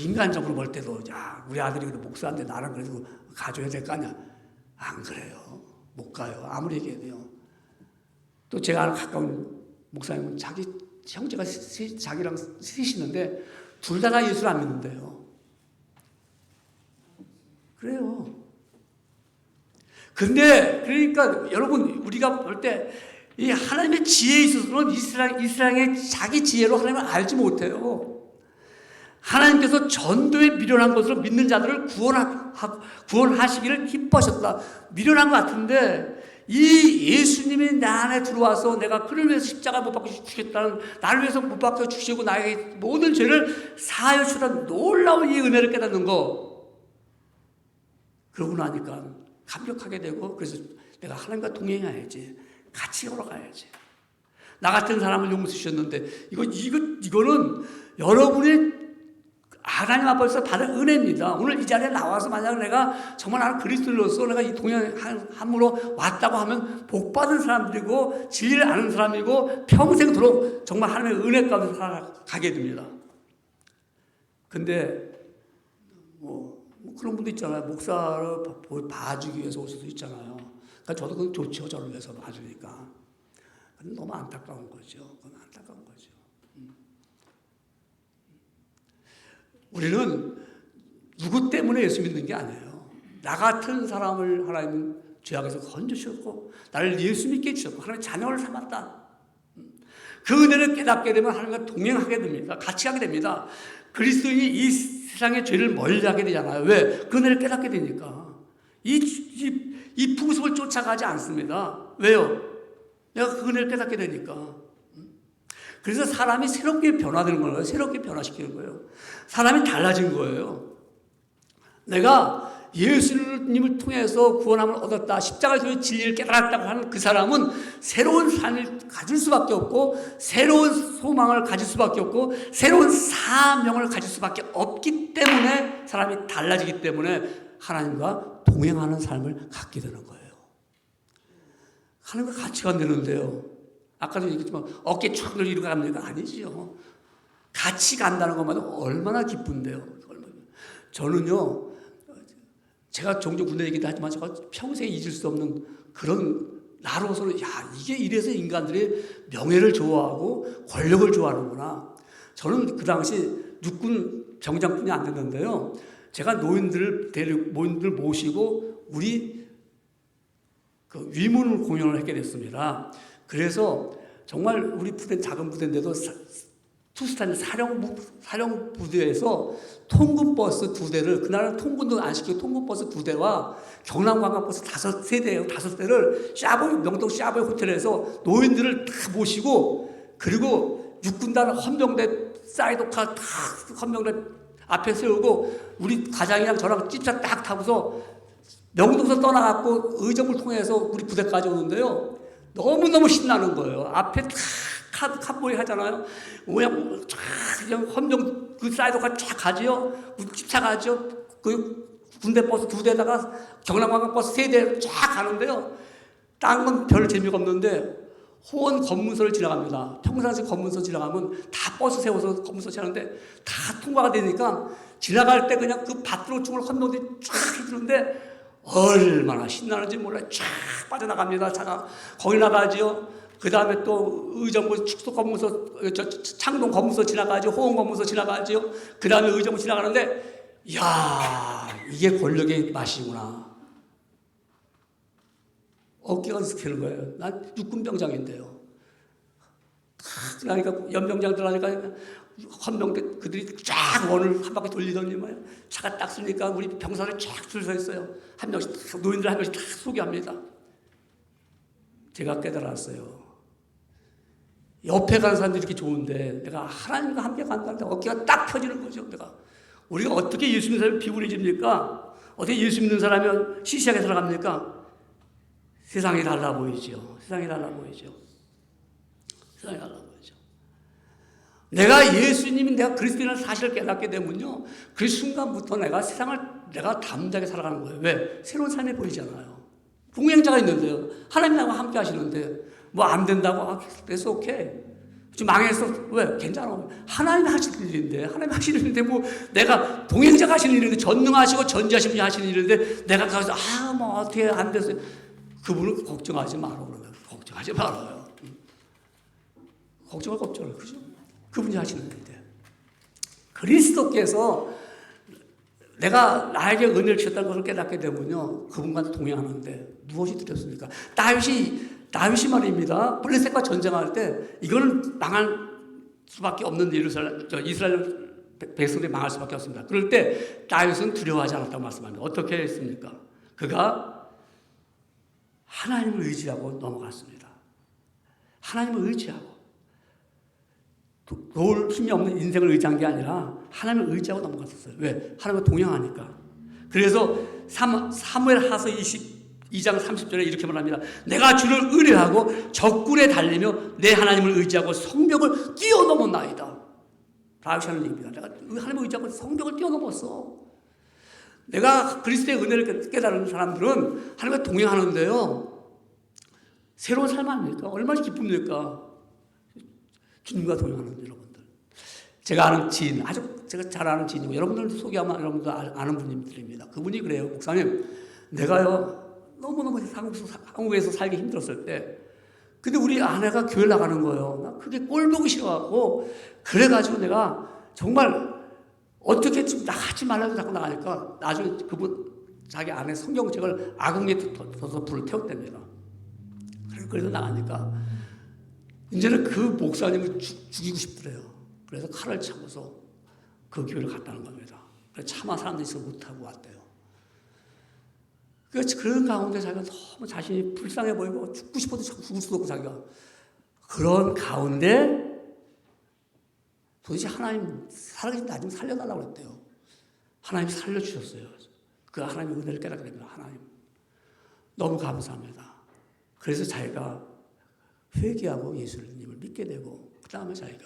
인간적으로 볼 때도, 우리 아들이 그래도 목사인데 나랑 그래도 가져야 될 거 아니야. 안 그래요. 못 가요. 아무리 얘기해도요. 또 제가 아는 가까운 목사님은 자기 형제가 자기랑 셋이는데 둘 다 예수를 안 믿는데요. 그래요. 근데 그러니까 여러분, 우리가 볼 때 이 하나님의 지혜에 있어서는 이스라엘의 자기 지혜로 하나님을 알지 못해요. 하나님께서 전도에 미련한 것으로 믿는 자들을 구원하시기를 기뻐하셨다. 미련한 것 같은데 이 예수님이 내 안에 들어와서 내가 그를 위해서 십자가 못 박혀 주겠다는, 나를 위해서 못 박혀 주시고 나에게 모든 죄를 사하여 주다는 놀라운 이 은혜를 깨닫는 거, 그러고 나니까 감격하게 되고, 그래서 내가 하나님과 동행해야지, 같이 걸어가야지. 나 같은 사람을 용서해 주셨는데 이거는 여러분이 하나님 앞에서 받은 은혜입니다. 오늘 이 자리에 나와서 만약 내가 정말 나는 그리스도로서 내가 이 동행함으로 왔다고 하면 복 받은 사람들이고 진리를 아는 사람이고 평생도록 정말 하나님의 은혜 가운데 살아가게 됩니다. 근데 뭐 그런 분도 있잖아요. 목사를 봐주기 위해서 올 수도 있잖아요. 그러니까 저도 그건 좋죠. 저를 위해서 봐주니까. 근데 너무 안타까운 거죠. 그건 안타까운 거죠. 우리는 누구 때문에 예수 믿는 게 아니에요. 나 같은 사람을 하나님은 죄악에서 건져주셨고 나를 예수 믿게 해주셨고 하나님의 자녀를 삼았다. 그 은혜를 깨닫게 되면 하나님과 동행하게 됩니다. 같이 하게 됩니다. 그리스도인이 이 세상의 죄를 멀리하게 되잖아요. 왜? 그 은혜를 깨닫게 되니까. 이 풍습을 쫓아가지 않습니다. 왜요? 내가 그 은혜를 깨닫게 되니까. 그래서 사람이 새롭게 변화되는 거예요. 새롭게 변화시키는 거예요. 사람이 달라진 거예요. 내가 예수님을 통해서 구원함을 얻었다. 십자가의 도의 진리를 깨달았다고 하는 그 사람은 새로운 삶을 가질 수밖에 없고 새로운 소망을 가질 수밖에 없고 새로운 사명을 가질 수밖에 없기 때문에 사람이 달라지기 때문에 하나님과 동행하는 삶을 갖게 되는 거예요. 하나님과 같이 간다는데요. 아까도 얘기했지만 어깨 촥 늘리고 가는 게 아니지요. 같이 간다는 것만 얼마나 기쁜데요. 저는요. 제가 종종 군대 얘기도 하지만 제가 평생 잊을 수 없는 그런 나로서는 이게 이래서 인간들이 명예를 좋아하고 권력을 좋아하는구나. 저는 그 당시 육군 병장뿐이 안 됐는데요. 제가 노인들 모시고 우리 그 위문 공연을 하게 됐습니다. 그래서 정말 우리 부대 작은 부대인데도 투스탄 사령 부대에서 통근버스 2대를 그날은 통근도 안 시키고 통근버스 2대와 경남관광버스 5대를 명동 샤보이 호텔에서 노인들을 다 모시고 그리고 육군단 헌병대 사이드카 다 헌병대 앞에 세우고 우리 과장이랑 저랑 찝차 딱 타고서 명동에서 떠나갖고 의정부를 통해서 우리 부대까지 오는데요. 너무너무 신나는 거예요. 앞에 다 칸보이 하잖아요. 그냥 헌병 그 사이드가 쫙 가지요. 집차 가지요. 그 군대 버스 2대에다가 경남관광 버스 3대 쫙 가는데요. 딴 건 별 재미가 없는데 호원 검문소를 지나갑니다. 평상시 검문소 지나가면 다 버스 세워서 검문소 지나가는데 다 통과가 되니까 지나갈 때 그냥 그 밭으로 헌병들이 쫙 해주는데 얼마나 신나는지 몰라요. 쫙 빠져나갑니다. 차가 거기 나가지요. 그 다음에 또 의정부 축소 검문소, 창동 검문소 지나가죠. 호원 검문소 지나가죠. 그 다음에 의정부 지나가는데, 이야, 이게 권력의 맛이구나. 어깨가 스키는 거예요. 난 육군병장인데요. 그러니까 연병장들 하니까 헌병대 그들이 쫙 원을 한 바퀴 돌리더니만 차가 딱 쓰니까 우리 병사들이 쫙 줄 서 있어요. 한 명씩 딱, 노인들 한 명씩 다 소개합니다. 제가 깨달았어요. 옆에 가는 사람들이 이렇게 좋은데 내가 하나님과 함께 간다는데 어깨가 딱 펴지는 거죠. 우리가 어떻게 예수 믿는 사람이 비굴해집니까? 어떻게 예수 믿는 사람이 시시하게 살아갑니까? 세상이 달라 보이죠. 세상이 달라 보이죠. 세상이 달라 보이죠. 내가 예수님이 내가 그리스도인의 사실을 깨닫게 되면요. 그 순간부터 내가 세상을 내가 담대하게 살아가는 거예요. 왜? 새로운 삶이 보이잖아요. 동행자가 있는데요. 하나님 나와 함께 하시는데 뭐 안 된다고 그래서 오케이. 지금 망했어. 왜? 괜찮아. 하나님이 하시는 일인데 하나님이 하시는 일인데 뭐 내가 동행자가 하시는 일인데 전능하시고 전지하신 분이 하시는 일인데 내가 가서 뭐 어떻게 안 됐어요. 그분은 걱정하지 마라 그러면 걱정하지 말아요. 걱정할 거 없잖아요. 그죠? 그분이 하시는 일인데 그리스도께서 내가 나에게 은혜를 주셨다는 것을 깨닫게 되면요. 그분과 동행하는데 무엇이 두렵습니까? 다윗이 말입니다. 블레셋과 전쟁할 때 이거는 망할 수밖에 없는 이스라엘 백성들이 망할 수밖에 없습니다. 그럴 때 다윗은 두려워하지 않았다고 말씀합니다. 어떻게 했습니까? 그가 하나님을 의지하고 넘어갔습니다. 하나님을 의지하고 도울 힘이 없는 인생을 의지한 게 아니라 하나님을 의지하고 넘어갔었어요. 왜? 하나님과 동행하니까. 그래서 사무엘하서 22장 30절에 이렇게 말합니다. 내가 주를 의뢰하고 적군에 달리며 내 하나님을 의지하고 성벽을 뛰어넘었나이다. 다윗이 하는 얘기입니다. 내가 하나님을 의지하고 성벽을 뛰어넘었어. 내가 그리스도의 은혜를 깨달은 사람들은 하나님과 동행하는데요. 새로운 삶 아닙니까? 얼마나 기쁩니까? 주님과 동행하는 여러분들. 제가 아는 지인, 아주 제가 잘 아는 지인이고 여러분들도 소개하면 여러분도 아는 분들입니다. 그분이 그래요. 목사님, 내가요 너무너무 한국에서 살기 힘들었을 때 근데 우리 아내가 교회 나가는 거예요. 나 그게 꼴 보기 싫어갖고 그래가지고 내가 정말 어떻게 좀 나가지 말라고 자꾸 나가니까 나중에 그분 자기 아내 성경책을 아궁이에 둬서 불을 태웠답니다. 그래서 나가니까 이제는 그 목사님을 죽이고 싶더래요. 그래서 칼을 참아서 그 교회를 갔다는 겁니다. 그래서 차마 사람들이 있어 못하고 왔대요. 그런 가운데 자기가 너무 자신이 불쌍해 보이고 죽고 싶어도 자꾸 죽을 수도 없고 자기가 그런 가운데 도대체 하나님 살아계신 나 좀 살려달라고 그랬대요. 하나님이 살려주셨어요. 그 하나님의 은혜를 깨닫게 됩니다. 하나님 너무 감사합니다. 그래서 자기가 회개하고 예수님을 믿게 되고 그 다음에 자기가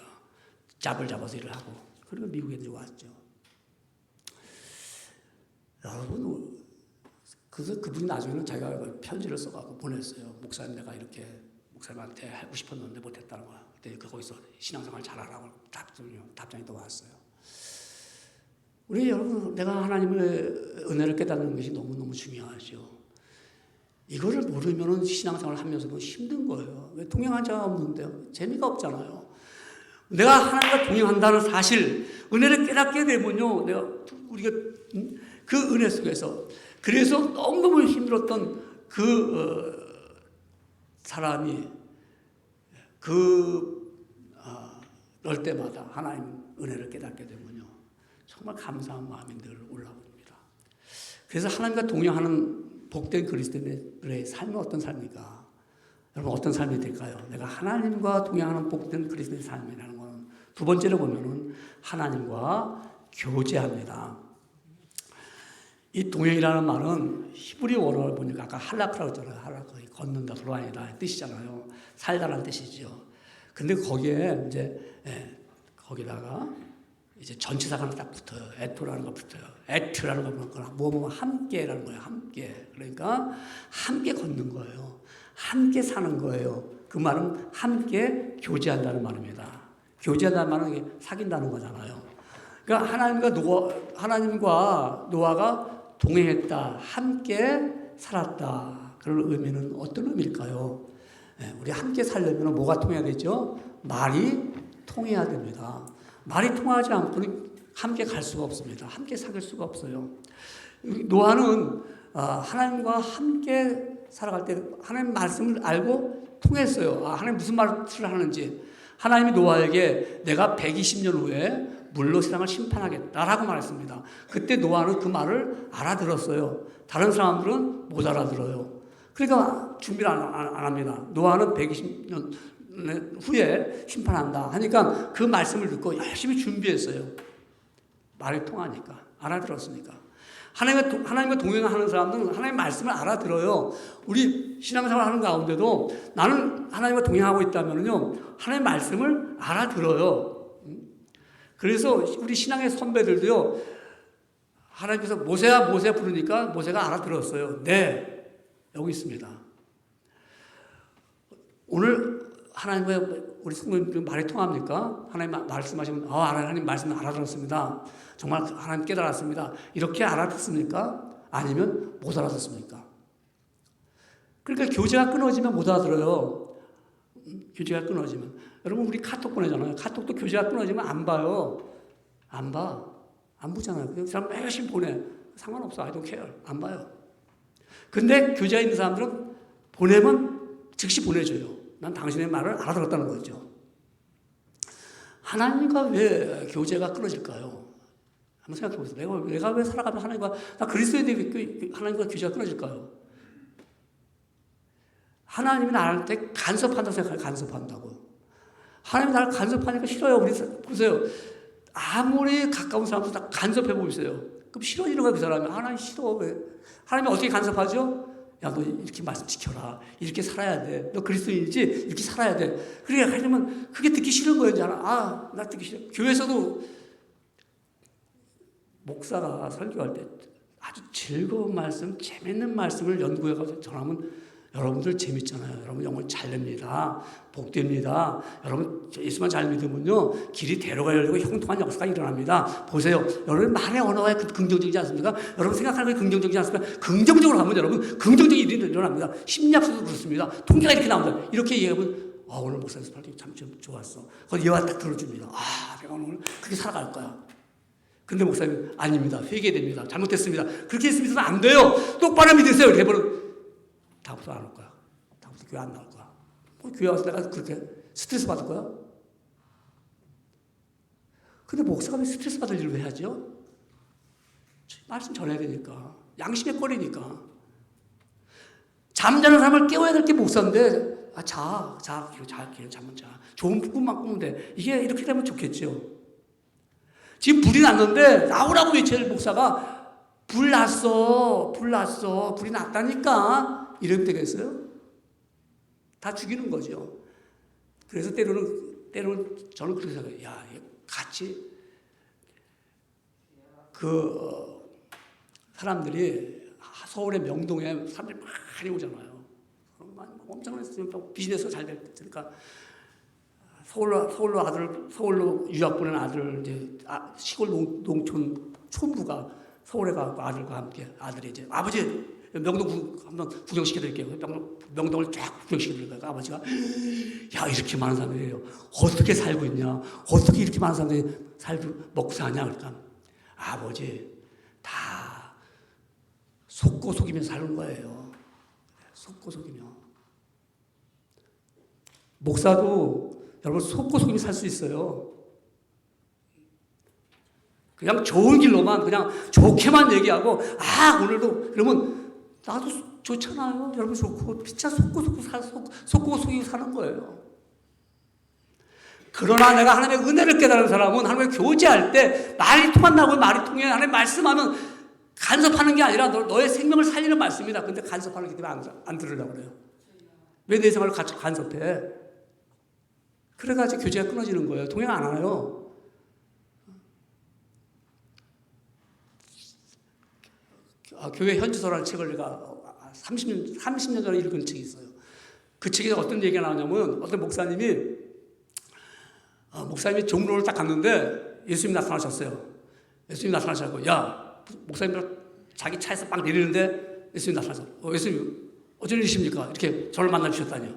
짭을 잡아서 일을 하고 그리고 미국에 들어왔죠. 여러분 그래서 그분이 나중에는 자기가 편지를 써갖고 보냈어요. 목사님 내가 이렇게 목사님한테 하고 싶었는데 못했다는 거야. 그때 거기서 신앙생활 잘하라고 답장이 또 왔어요. 우리 여러분 내가 하나님의 은혜를 깨닫는 것이 너무너무 중요하죠. 이거를 모르면 신앙생활을 하면서도 힘든 거예요. 왜 동행한 자가 없는데요? 재미가 없잖아요. 내가 하나님과 동행한다는 사실, 은혜를 깨닫게 되면요, 우리가 그 은혜 속에서 그래서 너무너무 힘들었던 사람이 그럴 때마다 하나님 은혜를 깨닫게 되면요, 정말 감사한 마음이 늘 올라옵니다. 그래서 하나님과 동행하는 복된 그리스도인의 삶은 어떤 삶입니까? 여러분 어떤 삶이 될까요? 내가 하나님과 동행하는 복된 그리스도인의 삶이라는 것은 두 번째로 보면은 하나님과 교제합니다. 이 동행이라는 말은 히브리 원어를 보니까 아까 할라크라고 했잖아요. 할라크, 걷는다, 돌아다니다 뜻이잖아요. 살다라는 뜻이죠. 근데 거기에 이제 거기다가 이제 전치사가 하나 딱 붙어요. 에토라는 거 붙어요. 에트라는 거 붙거나 뭐뭐 함께라는 거예요. 함께. 그러니까 함께 걷는 거예요. 함께 사는 거예요. 그 말은 함께 교제한다는 말입니다. 교제한다는 말은 이게 사귄다는 거잖아요. 그러니까 하나님과 노아가 동행했다. 함께 살았다. 그런 의미는 어떤 의미일까요? 우리 함께 살려면 뭐가 통해야 되죠? 말이 통해야 됩니다. 말이 통하지 않고는 함께 갈 수가 없습니다. 함께 사귈 수가 없어요. 노아는 하나님과 함께 살아갈 때 하나님 말씀을 알고 통했어요. 하나님 무슨 말을 하는지. 하나님이 노아에게 내가 120년 후에 물로 세상을 심판하겠다라고 말했습니다. 그때 노아는 그 말을 알아들었어요. 다른 사람들은 못 알아들어요. 그러니까 준비를 안 합니다. 노아는 120년 후에 심판한다 하니까 그 말씀을 듣고 열심히 준비했어요. 말이 통하니까, 알아들었으니까. 하나님과 동행하는 사람들은 하나님의 말씀을 알아들어요. 우리 신앙생활 하는 가운데도 나는 하나님과 동행하고 있다면요, 하나님의 말씀을 알아들어요. 그래서 우리 신앙의 선배들도요, 하나님께서 모세야 부르니까 모세가 알아들었어요. 네, 여기 있습니다. 오늘 하나님과 우리 성도님 말이 통합니까? 하나님 말씀하시면 하나님 말씀 알아들었습니다. 정말 하나님 깨달았습니다. 이렇게 알아듣습니까? 아니면 못 알아듣습니까? 그러니까 교제가 끊어지면 못 알아들어요. 교제가 끊어지면. 여러분 우리 카톡 보내잖아요. 카톡도 교제가 끊어지면 안 봐요. 안 봐. 안 보잖아요. 그 사람 열심히 보내. 상관없어. I don't care. 안 봐요. 근데 교제가 있는 사람들은 보내면 즉시 보내줘요. 난 당신의 말을 알아들었다는 거죠. 하나님과 왜 교제가 끊어질까요? 한번 생각해 보세요. 내가 왜 살아가면 하나님과, 나 그리스도인데 하나님과 교제가 끊어질까요? 하나님이 나한테 간섭한다고 생각해요. 간섭한다고. 하나님이 나를 간섭하니까 싫어요. 우리 보세요. 아무리 가까운 사람도 다 간섭해 보이세요. 그럼 싫어지는 거야, 그 사람이. 하나님 싫어. 왜? 하나님이 어떻게 간섭하죠? 야, 너 이렇게 말씀 지켜라. 이렇게 살아야 돼. 너 그리스도인이지? 이렇게 살아야 돼. 그래, 하려면 그게 듣기 싫은 거예요. 나 듣기 싫어. 교회에서도 목사가 설교할 때 아주 즐거운 말씀, 재밌는 말씀을 연구해가지고 전하면 여러분들 재밌잖아요. 여러분 영혼 잘 됩니다. 복됩니다. 여러분 예수만 잘 믿으면요 길이 대로가 열리고 형통한 역사가 일어납니다. 보세요. 여러분 말의 언어가 긍정적이지 않습니까? 여러분 생각하는 게 긍정적이지 않습니까? 긍정적으로 하면 여러분 긍정적인 일이 일어납니다. 심리학서도 그렇습니다. 통계가 이렇게 나옵니다. 이렇게 얘기하면 오늘 목사 연습할 때 참 좋았어. 그걸 얘가 딱 들어줍니다. 내가 오늘 그렇게 살아갈 거야. 근데 목사님 아닙니다. 회개됩니다. 잘못됐습니다. 그렇게 했으면 안 돼요. 똑바로 믿으세요. 이렇게 해버리면 다음부터 안 올 거야. 다음부터 교회 안 나올 거야. 교회 와서 내가 그렇게 스트레스 받을 거야? 근데 목사가 왜 스트레스 받을 일을 왜 하죠? 말씀 전해야 되니까. 양심의 거리니까. 잠자는 사람을 깨워야 될 게 목사인데 잠만 자. 좋은 꿈만 꾸면 돼. 이게 이렇게 되면 좋겠죠. 지금 불이 났는데 나오라고 외쳐야 될 목사가 불 났어. 불이 났다니까. 이러면 되겠어요? 다 죽이는 거죠. 그래서 때로는 저는 그렇게 생각해요. 야, 같이 사람들이 서울의 명동에 사람들이 많이 오잖아요. 엄청나게 비즈니스가 잘 됐으니까 서울로 유학 보낸 아들 이제 시골 농촌 촌부가 서울에 가고 아들과 함께 아들이 이제 아버지 명동 한번 구경시켜드릴게요. 명동을 쫙 구경시켜드릴까요? 아버지가 야 이렇게 많은 사람들이에요. 어떻게 살고 있냐? 어떻게 이렇게 많은 사람들이 먹고 사냐? 그러니까 아버지 다 속고 속이며 사는 거예요. 속고 속이며. 목사도 여러분 속고 속이며 살 수 있어요. 그냥 좋은 길로만 그냥 좋게만 얘기하고 오늘도 그러면 나도 좋잖아요. 여러분 좋고 진짜 속고 속이고 사는 거예요. 그러나 내가 하나님의 은혜를 깨달은 사람은 하나님의 교제할 때 말이 통한다고 말이 통해 하나님 말씀하면 간섭하는 게 아니라 너의 생명을 살리는 말씀이다. 근데 간섭하는 게 때문에 안 들으려고 그래요. 왜 내 생활을 간섭해? 그래가지고 교제가 끊어지는 거예요. 동행 안 하나요? 교회 현지서라는 책을 내가 30년 전에 읽은 책이 있어요. 그 책에 어떤 얘기가 나오냐면 어떤 목사님이 종로를 딱 갔는데 예수님이 나타나셨어요. 예수님이 나타나셔서 야 목사님들 자기 차에서 막 내리는데 예수님이 나타나서 예수님 어쩐 일이십니까? 이렇게 저를 만나 주셨다니요.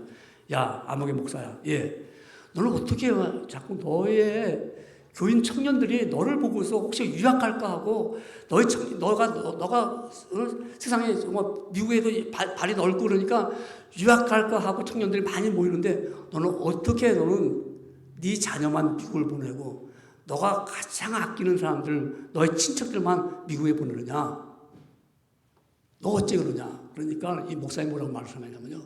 야 아무개 목사야. 예. 너는 어떻게 자꾸 너의 교인 청년들이 너를 보고서 혹시 유학할까 하고 너가 세상에 정말 미국에도 발이 넓고 그러니까 유학할까 하고 청년들이 많이 모이는데 너는 네 자녀만 미국을 보내고 너가 가장 아끼는 사람들 너의 친척들만 미국에 보내느냐? 너 어째 그러냐? 그러니까 이 목사님 뭐라고 말씀하냐면요.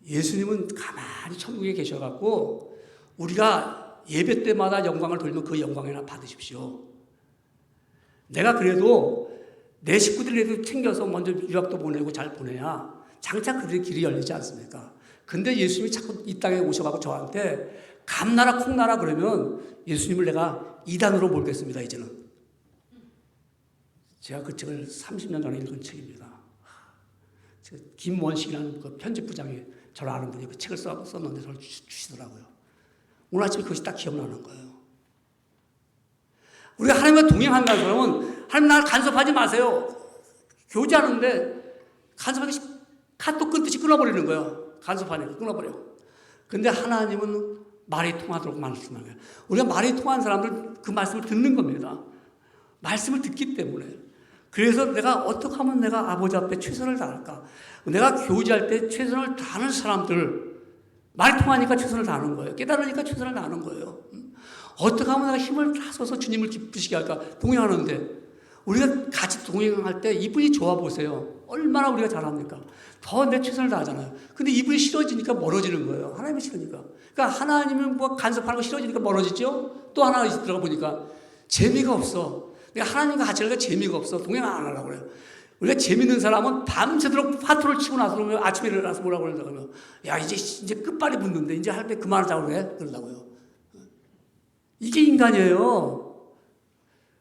예수님은 가만히 천국에 계셔갖고 우리가 예배 때마다 영광을 돌리면 그 영광이나 받으십시오. 내가 그래도 내 식구들이라도 챙겨서 먼저 유학도 보내고 잘 보내야 장차 그들의 길이 열리지 않습니까? 근데 예수님이 자꾸 이 땅에 오셔가지고 저한테 감나라 콩나라 그러면 예수님을 내가 이단으로 몰겠습니다. 이제는. 제가 그 책을 30년 전에 읽은 책입니다. 김원식이라는 그 편집부장이 저를 아는 분이 그 책을 썼는데 저를 주시더라고요. 오늘 아침에 그것이 딱 기억나는 거예요. 우리가 하나님과 동행한다는 사람은 하나님 나를 간섭하지 마세요. 교제하는데 간섭하기 카톡 끊듯이 끊어버리는 거예요. 간섭하니까 끊어버려. 근데 하나님은 말이 통하도록 말씀하는 거예요. 우리가 말이 통한 사람들 그 말씀을 듣는 겁니다. 말씀을 듣기 때문에. 그래서 내가 어떻게 하면 내가 아버지 앞에 최선을 다할까? 내가 교제할 때 최선을 다하는 사람들, 말이 통하니까 최선을 다하는 거예요. 깨달으니까 최선을 다하는 거예요. 어떻게 하면 내가 힘을 다써서 주님을 기쁘시게 할까? 동행하는데 우리가 같이 동행할 때 이분이 좋아 보세요. 얼마나 우리가 잘합니까? 더 내 최선을 다하잖아요. 근데 이분이 싫어지니까 멀어지는 거예요. 하나님이 싫으니까. 그러니까 하나님은 뭐 간섭하는 거 싫어지니까 멀어지죠? 또 하나 들어가 보니까 재미가 없어. 내가 하나님과 같이 하니까 재미가 없어. 동행 안 하려고 그래요. 우리가 재밌는 사람은 밤새도록 파토를 치고 나서 그러면 아침에 일어나서 뭐라고 그러는가 그러면 야 이제 끝발이 붙는데 이제 할 때 그만하자고 그래 그러려고요. 이게 인간이에요.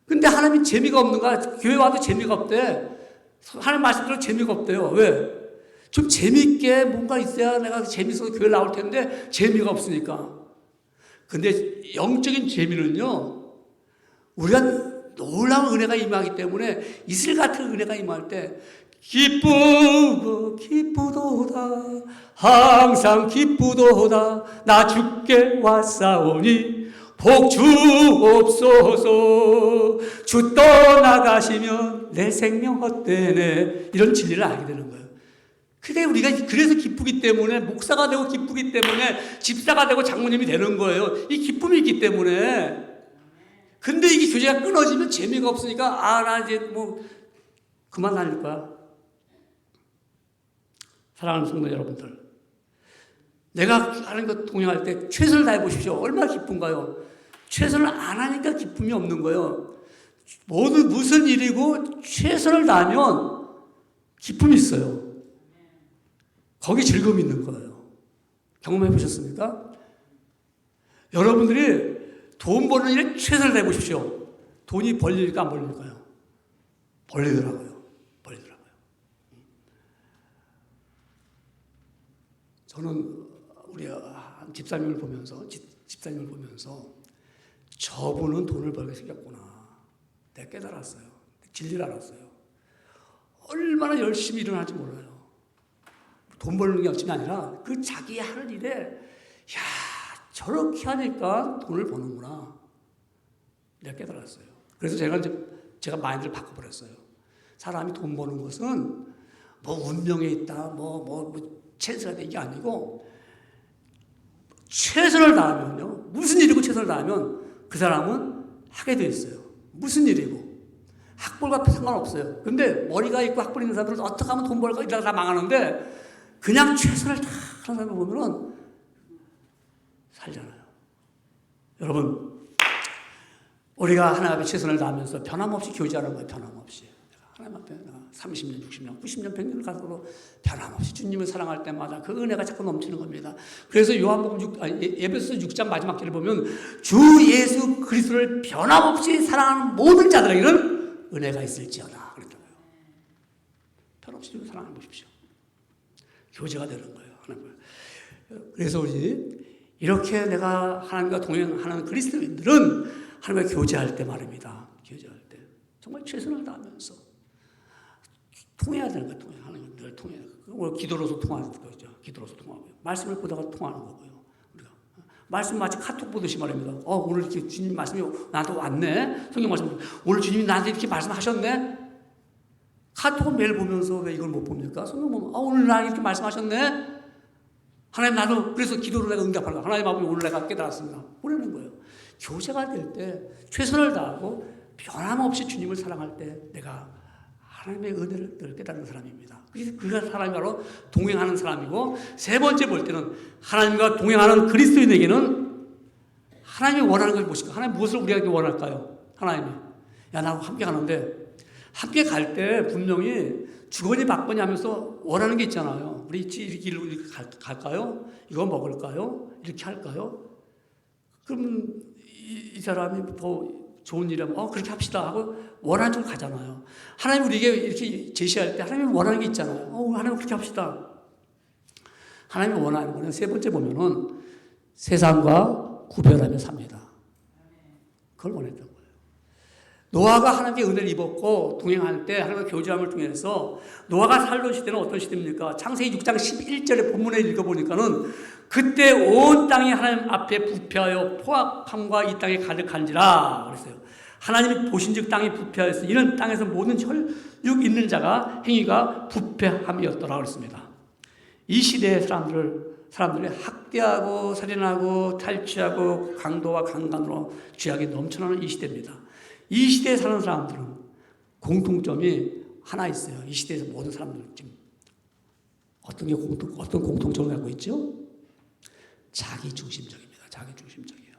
근데 하나님이 재미가 없는 거야. 교회 와도 재미가 없대. 하나님 말씀대로 재미가 없대요. 왜? 좀 재밌게 뭔가 있어야 내가 재밌어서 교회 나올 텐데 재미가 없으니까. 근데 영적인 재미는요, 우리가 놀라운 은혜가 임하기 때문에 이슬 같은 은혜가 임할 때 기쁘고 기쁘도다 항상 기쁘도다 나 주께 왔사오니 복 주옵소서 주 떠나가시면 내 생명 헛되네 이런 진리를 알게 되는 거예요. 그게 우리가 그래서 기쁘기 때문에 목사가 되고 기쁘기 때문에 집사가 되고 장모님이 되는 거예요. 이 기쁨이 있기 때문에. 근데 이게 교제가 끊어지면 재미가 없으니까 나 이제 뭐 그만 다닐 거야. 사랑하는 성도 여러분들, 내가 하는 것 동행할 때 최선을 다해 보십시오. 얼마나 기쁜가요? 최선을 안 하니까 기쁨이 없는 거예요. 무슨 일이고 최선을 다하면 기쁨이 있어요. 거기 즐거움이 있는 거예요. 경험해 보셨습니까? 여러분들이 돈 버는 일에 최선을 다해 보십시오. 돈이 벌릴까 안 벌릴까요? 벌리더라고요. 저는 우리 집사님을 보면서 저분은 돈을 벌게 생겼구나. 내가 깨달았어요. 진리를 알았어요. 얼마나 열심히 일어날지 몰라요. 돈 벌는 게 열심이 아니라 그 자기 하는 일에 저렇게 하니까 돈을 버는구나. 내가 깨달았어요. 그래서 제가 마인드를 바꿔버렸어요. 사람이 돈 버는 것은 뭐 운명에 있다, 찬스가 된 게 아니고 최선을 다하면요. 무슨 일이고 최선을 다하면 그 사람은 하게 돼 있어요. 무슨 일이고. 학벌과 상관없어요. 근데 머리가 있고 학벌 있는 사람들은 어떻게 하면 돈 벌까 이러다가 다 망하는데 그냥 최선을 다 하는 사람을 보면은 살잖아요. 여러분, 우리가 하나님 앞에 최선을 다하면서 변함없이 교제하는 거예요. 변함없이. 하나님 앞에 30년, 60년, 90년, 100년을 가서도 변함없이 주님을 사랑할 때마다 그 은혜가 자꾸 넘치는 겁니다. 그래서 에베소서 6장 마지막 절을 보면 주 예수 그리스도를 변함없이 사랑하는 모든 자들에게는 은혜가 있을지어다 그랬잖아요. 변함없이 주님을 사랑해 보십시오. 교제가 되는 거예요. 그래서 우리 이렇게 내가 하나님과 동행하는 그리스도인들은 하나님과 교제할 때 말입니다. 교제할 때 정말 최선을 다하면서 통해야 되는 거예요. 하나님 늘 통해야 돼요. 기도로서 통하는 거죠. 기도로서 통하고요. 말씀을 보다가 통하는 거고요. 우리가 말씀 마치 카톡 보듯이 말입니다. 오늘 이렇게 주님 말씀이 나한테 왔네. 성경 말씀 오늘 주님이 나한테 이렇게 말씀하셨네. 카톡은 매일 보면서 왜 이걸 못 봅니까? 성경 보면 오늘 나에게 이렇게 말씀하셨네. 하나님 나도 그래서 기도로 내가 응답하는 거야. 하나님 아버지 오늘 내가 깨달았습니다. 보내는 거예요. 교제가 될 때 최선을 다하고 변함없이 주님을 사랑할 때 내가 하나님의 은혜를 늘 깨닫는 사람입니다. 그래서 그 사람이 바로 동행하는 사람이고 세 번째 볼 때는 하나님과 동행하는 그리스도인에게는 하나님이 원하는 것이 무엇일까? 하나님 무엇을 우리에게 원할까요? 하나님이 나하고 함께 가는데 함께 갈 때 분명히 주거니 받거니 하면서 원하는 게 있잖아요. 우리 이렇게 갈까요? 이거 먹을까요? 이렇게 할까요? 그럼 이 사람이 더 좋은 일이라면 그렇게 합시다 하고 원하는 쪽으로 가잖아요. 하나님 우리에게 이렇게 제시할 때 하나님이 원하는 게 있잖아요. 하나님 그렇게 합시다. 하나님이 원하는 거는 세 번째 보면은 세상과 구별하며 삽니다. 그걸 원했던 거예요. 노아가 하나님의 은혜를 입었고 동행할 때 하나님과 교제함을 통해서 노아가 살던 시대는 어떤 시대입니까? 창세기 6장 11절의 본문에 읽어보니까는 그때 온 땅이 하나님 앞에 부패하여 포악함과 이 땅에 가득한지라 그랬어요. 하나님이 보신즉 땅이 부패하였으니 이는 땅에서 모든 혈육 있는 자가 행위가 부패함이었더라 그랬습니다. 이 시대의 사람들이 학대하고 살인하고 탈취하고 강도와 강간으로 죄악이 넘쳐나는 이 시대입니다. 이 시대에 사는 사람들은 공통점이 하나 있어요. 이 시대에서 모든 사람들 지금 어떤 공통점을 갖고 있죠? 자기 중심적입니다. 자기 중심적이에요.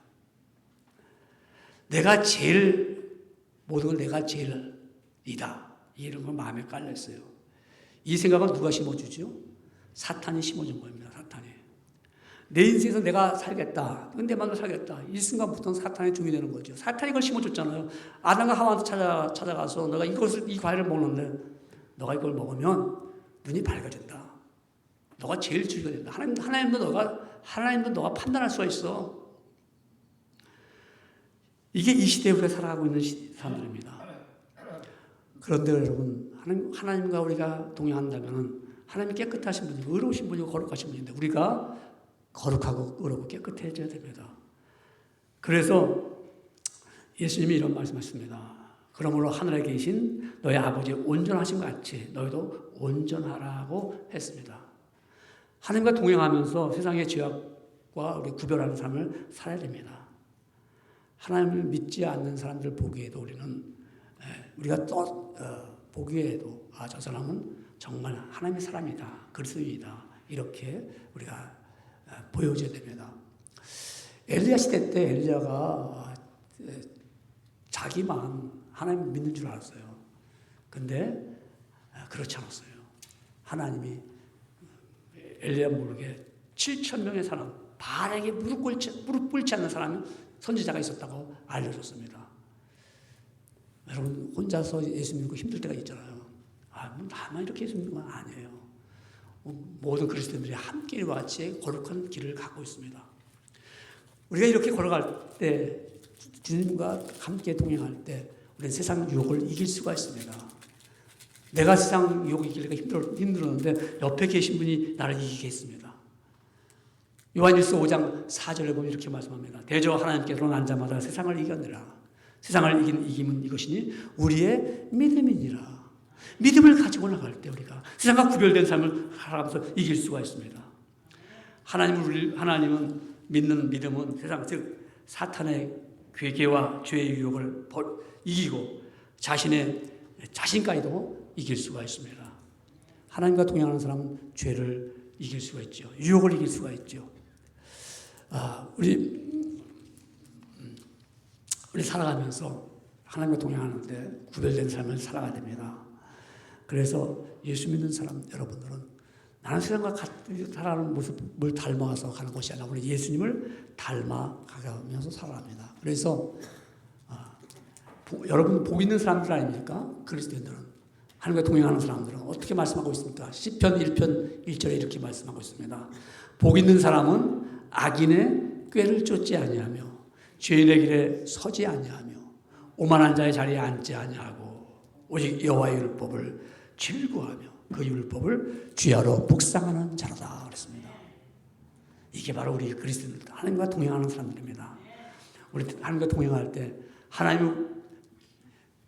모든 걸 내가 제일이다. 이런 걸 마음에 깔렸어요. 이 생각은 누가 심어주죠? 사탄이 심어준 겁니다. 사탄이. 내 인생에서 내가 살겠다. 내 마음대로 살겠다. 이 순간부터는 사탄의 종이 되는 거죠. 사탄이 이걸 심어줬잖아요. 아담과 하와한테 찾아가서 내가 이 과일을 먹는데 너가 이걸 먹으면 눈이 밝아진다. 너가 제일 즐겨야 된다. 하나님도 너가 판단할 수가 있어. 이게 이 시대에 우리가 살아가고 있는 사람들입니다. 그런데 여러분, 하나님과 우리가 동행한다면 하나님이 깨끗하신 분이고 의로우신 분이고 거룩하신 분인데 우리가 거룩하고 의롭고 깨끗해져야 됩니다. 그래서 예수님이 이런 말씀하셨습니다. 그러므로 하늘에 계신 너희 아버지 온전하신 것 같이 너희도 온전하라고 했습니다. 하나님과 동행하면서 세상의 죄악과 우리 구별하는 삶을 살아야 됩니다. 하나님을 믿지 않는 사람들 보기에도 우리가 보기에도 저 사람은 정말 하나님의 사람이다, 그리스도인이다 이렇게 우리가 보여줘야 됩니다. 엘리야 시대 때 엘리야가 자기만 하나님 믿는 줄 알았어요. 근데 그렇지 않았어요. 하나님이 엘리야 모르게 7,000명의 사람, 바알에게 무릎 꿇지 않는 사람이 선지자가 있었다고 알려줬습니다. 여러분 혼자서 예수 믿고 힘들 때가 있잖아요. 나만 이렇게 예수 믿는 건 아니에요. 모든 그리스도인들이 함께와 같이 거룩한 길을 갖고 있습니다. 우리가 이렇게 걸어갈 때 주님과 함께 동행할 때 우리는 세상 유혹을 이길 수가 있습니다. 내가 세상 유혹을 이기기가 힘들었는데 옆에 계신 분이 나를 이기게 했습니다. 요한일서 5장 4절에 보면 이렇게 말씀합니다. 대저 하나님께서 앉자마자 세상을 이겨내라. 세상을 이기면 이것이니 우리의 믿음이니라. 믿음을 가지고 나갈 때 우리가 세상과 구별된 삶을 살아가면서 이길 수가 있습니다. 하나님은 믿는 믿음은 세상 즉 사탄의 괴계와 죄의 유혹을 이기고 자신의 자신까지도 이길 수가 있습니다. 하나님과 동행하는 사람은 죄를 이길 수가 있죠. 유혹을 이길 수가 있죠. 우리 살아가면서 하나님과 동행하는데 구별된 삶을 살아가야 됩니다. 그래서 예수 믿는 사람 여러분들은 나는 세상과 같이 살아가는 모습을 닮아서 가는 것이 아니라 우리 예수님을 닮아가면서 살아갑니다. 그래서 여러분 복 있는 사람들 아닙니까? 그리스도인들은 하나님과 동행하는 사람들은 어떻게 말씀하고 있습니까? 시편 1편 1절에 이렇게 말씀하고 있습니다. 복 있는 사람은 악인의 꾀를 쫓지 아니하며 죄인의 길에 서지 아니하며 오만한 자의 자리에 앉지 아니하고 오직 여호와의 율법을 즐거워하며 그 율법을 주야로 묵상하는 자로다 그랬습니다. 이게 바로 우리 그리스도인들 하나님과 동행하는 사람들입니다. 우리 하나님과 동행할 때 하나님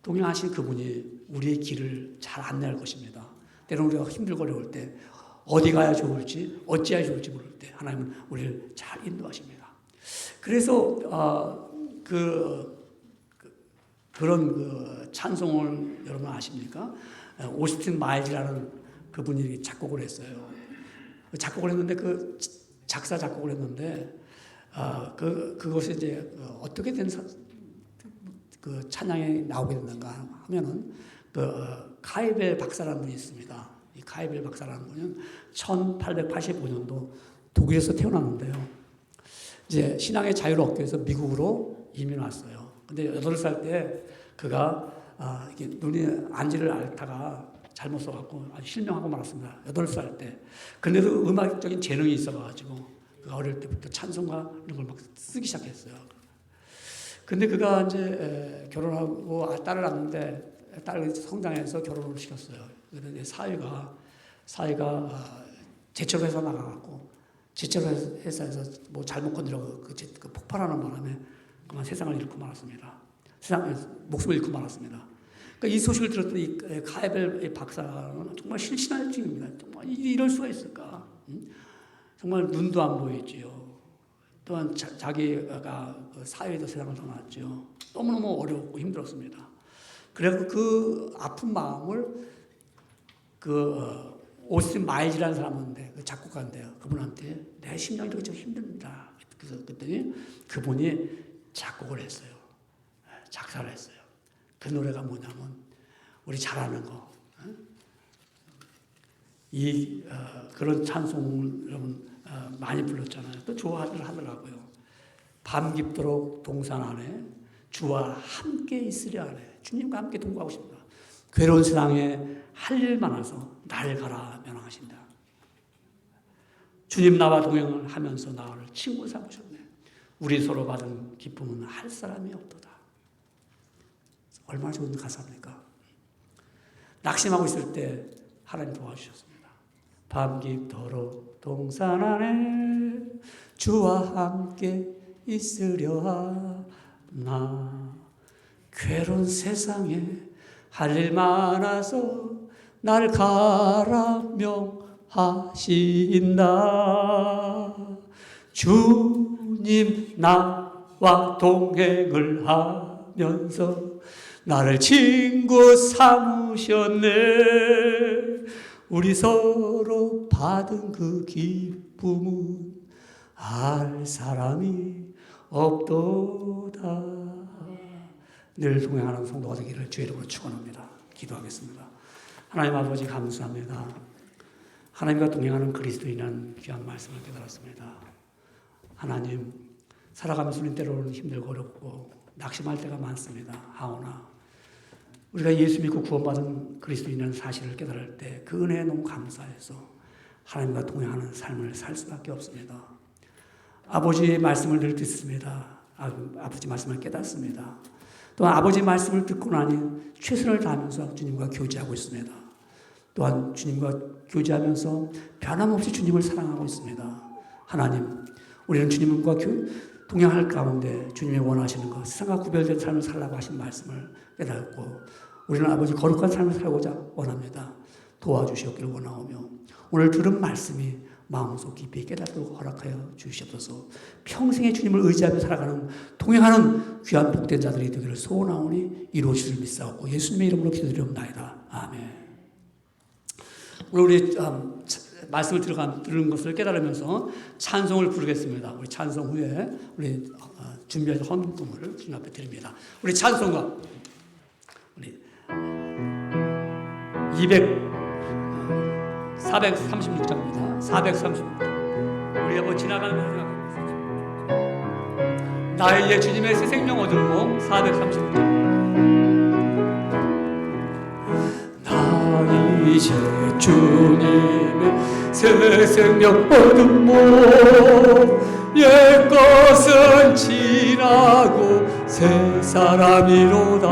동행하신 그분이 우리의 길을 잘 안내할 것입니다. 때로는 우리가 힘들고 어려울 때 어디 가야 좋을지 어찌해야 좋을지 모를 때 하나님은 우리를 잘 인도하십니다. 그래서 그런 찬송을 여러분 아십니까? 오스틴 마일즈라는 그분이 작곡을 했어요. 작곡을 했는데 작곡을 했는데 그것이 이제 어떻게 된 그 찬양이 나오게 됐는가 하면은 카이벨 박사라는 분이 있습니다. 이 카이벨 박사라는 분은 1885년도 독일에서 태어났는데요. 이제 신앙의 자유를 얻기 위해서 미국으로 이민 왔어요. 근데 8살 때 그가 이게 눈이 안지를 앓다가 잘못 써갖고 아주 실명하고 말았습니다. 8살 때. 근데도 음악적인 재능이 있어가지고 그가 어릴 때부터 찬송가 이런 걸 막 쓰기 시작했어요. 근데 그가 이제 결혼하고 딸을 낳는데 딸을 성장해서 결혼을 시켰어요. 그런데 사위가 제철회사 나가갖고 제철회사에서 뭐 잘못 건드려고 그 폭발하는 바람에 그만 세상을 잃고 말았습니다. 목숨을 잃고 말았습니다. 그러니까 이 소식을 들었던 이 카이벨 박사는 정말 실신할 중입니다. 정말 이럴 수가 있을까? 정말 눈도 안 보이지요. 또한 자기가 사회에서 세상을 떠났죠. 너무너무 어렵고 힘들었습니다. 그래서 그 아픈 마음을 오스틴 마일즈라는 사람인데 작곡가인데요. 그분한테 내 심장이 이렇게 좀 힘듭니다. 그랬더니 그분이 작곡을 했어요. 작사를 했어요. 그 노래가 뭐냐면 우리 잘 아는 거. 그런 찬송을 여러분 많이 불렀잖아요. 또 좋아하더라고요. 밤 깊도록 동산 안에 주와 함께 있으려 하네. 주님과 함께 동거하고 싶다. 괴로운 세상에 할 일 많아서 나를 가라 명령하신다. 주님 나와 동행을 하면서 나를 친구 삼으셨네. 우리 서로 받은 기쁨은 할 사람이 없도다. 얼마나 좋은 가사입니까? 낙심하고 있을 때 하나님 도와주셨습니다. 밤 깊도록 동산 안에 주와 함께 있으려 하나. 괴로운 세상에 할 일 많아서 날 가라 명하신다. 주님 나와 동행을 하면서 나를 친구 삼으셨네. 우리 서로 받은 그 기쁨은 알 사람이 없도다. 늘 동행하는 성도가 되기를 주의 이름으로 축원합니다. 기도하겠습니다. 하나님 아버지 감사합니다. 하나님과 동행하는 그리스도인은 귀한 말씀을 깨달았습니다. 하나님, 살아가면서 우리 때로는 힘들고 어렵고 낙심할 때가 많습니다. 하오나 우리가 예수 믿고 구원받은 그리스도인이라는 사실을 깨달을 때 그 은혜에 너무 감사해서 하나님과 동행하는 삶을 살 수밖에 없습니다. 아버지의 말씀을 늘 듣습니다. 아버지 말씀을 깨닫습니다. 또한 아버지 말씀을 듣고 나니 최선을 다하면서 주님과 교제하고 있습니다. 또한 주님과 교제하면서 변함없이 주님을 사랑하고 있습니다. 하나님, 우리는 주님과 동행할 가운데 주님이 원하시는 것, 세상과 구별된 삶을 살라고 하신 말씀을 깨달았고 우리는 아버지 거룩한 삶을 살고자 원합니다. 도와주시옵기를 원하오며 오늘 들은 말씀이 마음속 깊이 깨닫도록 허락하여 주시옵소서. 평생에 주님을 의지하며 살아가는 동행하는 귀한 복된 자들이 되기를 소원하오니 이루어지를 믿사옵고 예수님의 이름으로 기도드리옵나이다. 아멘. 오늘 우리 말씀을 들은 것을 깨달으면서 찬송을 부르겠습니다. 우리 찬송 후에 우리 준비해서 헌금을 주님 앞에 드립니다. 우리 찬송가 우리 436장입니다. 436장. 우리가 뭐 지나가는 거 생각합니다. 나의 옛 주님의 새 생명 얻은 몸 436장. 나 이제 주님의 새 생명 얻은 몸 옛 것은 지나고 새 사람이로다.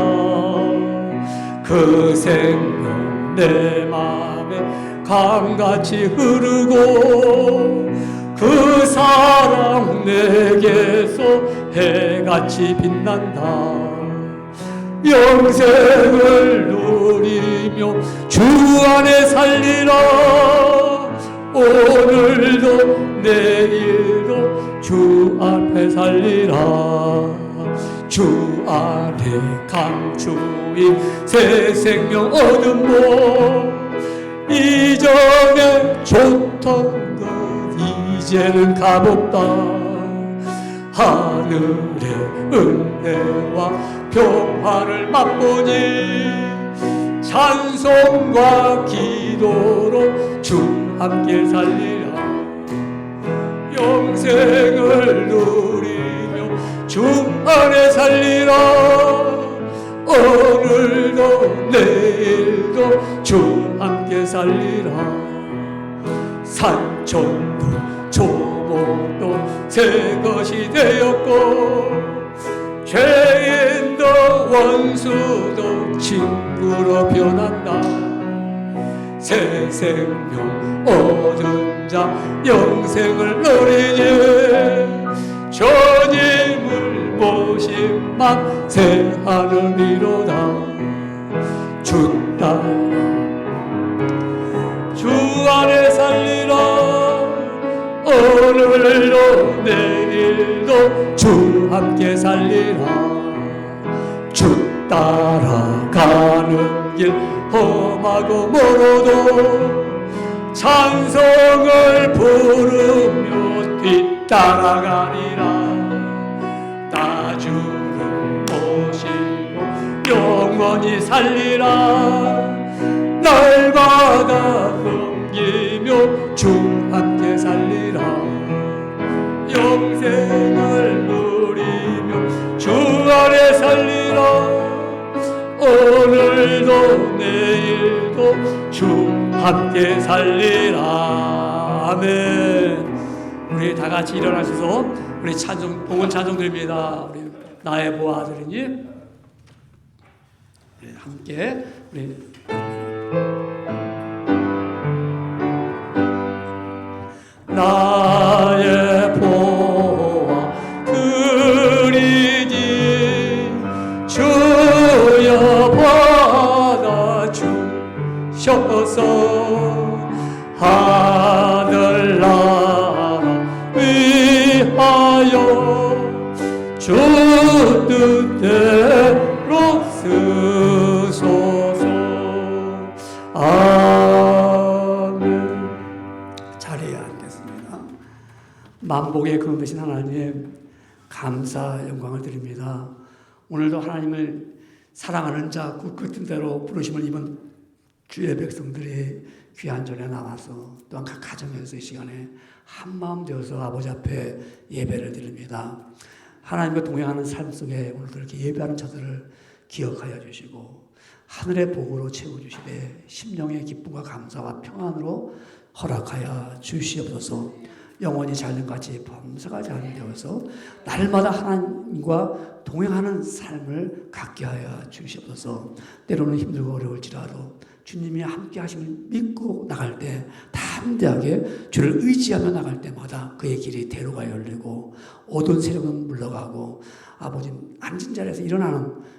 그 생명 내 맘에 강같이 흐르고 그 사랑 내게서 해같이 빛난다. 영생을 누리며 주 안에 살리라. 오늘도 내일도 주 앞에 살리라. 주 안에 감추인 새 생명 얻은 몸 이전에 좋던 것 이제는 값없다. 하늘의 은혜와 평화를 맛보니 찬송과 기도로 주 함께 살리라. 영생을 누리며 주 안에 살리라. 오늘도 내일도 주 함께 살리라. 산천도 초목도 새 것이 되었고 죄인도 원수도 친구로 변한다. 새 생명 얻은 자 영생을 누리니 주님을 모심만 새 하늘이로다. 주 안에 살리라. 오늘도 내일도 주 함께 살리라. 주 따라가는 길 험하고 멀어도 찬송을 부르며 뒤따라가리라. 나주를 모시고 영원히 살리라. 날마다 섬기며 주 함께 살리라. 영생을 누리며 주 안에 살리라. 오늘도 내 주 함께 살리라. 아멘. 우리 다 같이 일어나셔서 우리 찬송, 봉헌 찬송 드립니다. 우리 나의 보아들이니 함께 우리 나의 보아 드리니 주여 받아 주셔서 하늘나라 위하여 주 뜻대로 쓰소서. 아멘. 자리에 앉겠습니다. 만복의 근원 되신 하나님, 감사 영광을 드립니다. 오늘도 하나님을 사랑하는 자 그 끝은 대로 부르심을 입은 주의 백성들이 귀한 전에 나와서 또한 각 가정에서 이 시간에 한마음 되어서 아버지 앞에 예배를 드립니다. 하나님과 동행하는 삶 속에 오늘도 이렇게 예배하는 자들을 기억하여 주시고 하늘의 복으로 채워주시되 심령의 기쁨과 감사와 평안으로 허락하여 주시옵소서. 영원히 잘는같이 범사가지 않게 되어서 날마다 하나님과 동행하는 삶을 갖게 하여 주시옵소서. 때로는 힘들고 어려울지라도 주님이 함께 하심을 믿고 나갈 때 담대하게 주를 의지하며 나갈 때마다 그의 길이 대로가 열리고 어두운 세력은 물러가고 아버지 앉은 자리에서 일어나는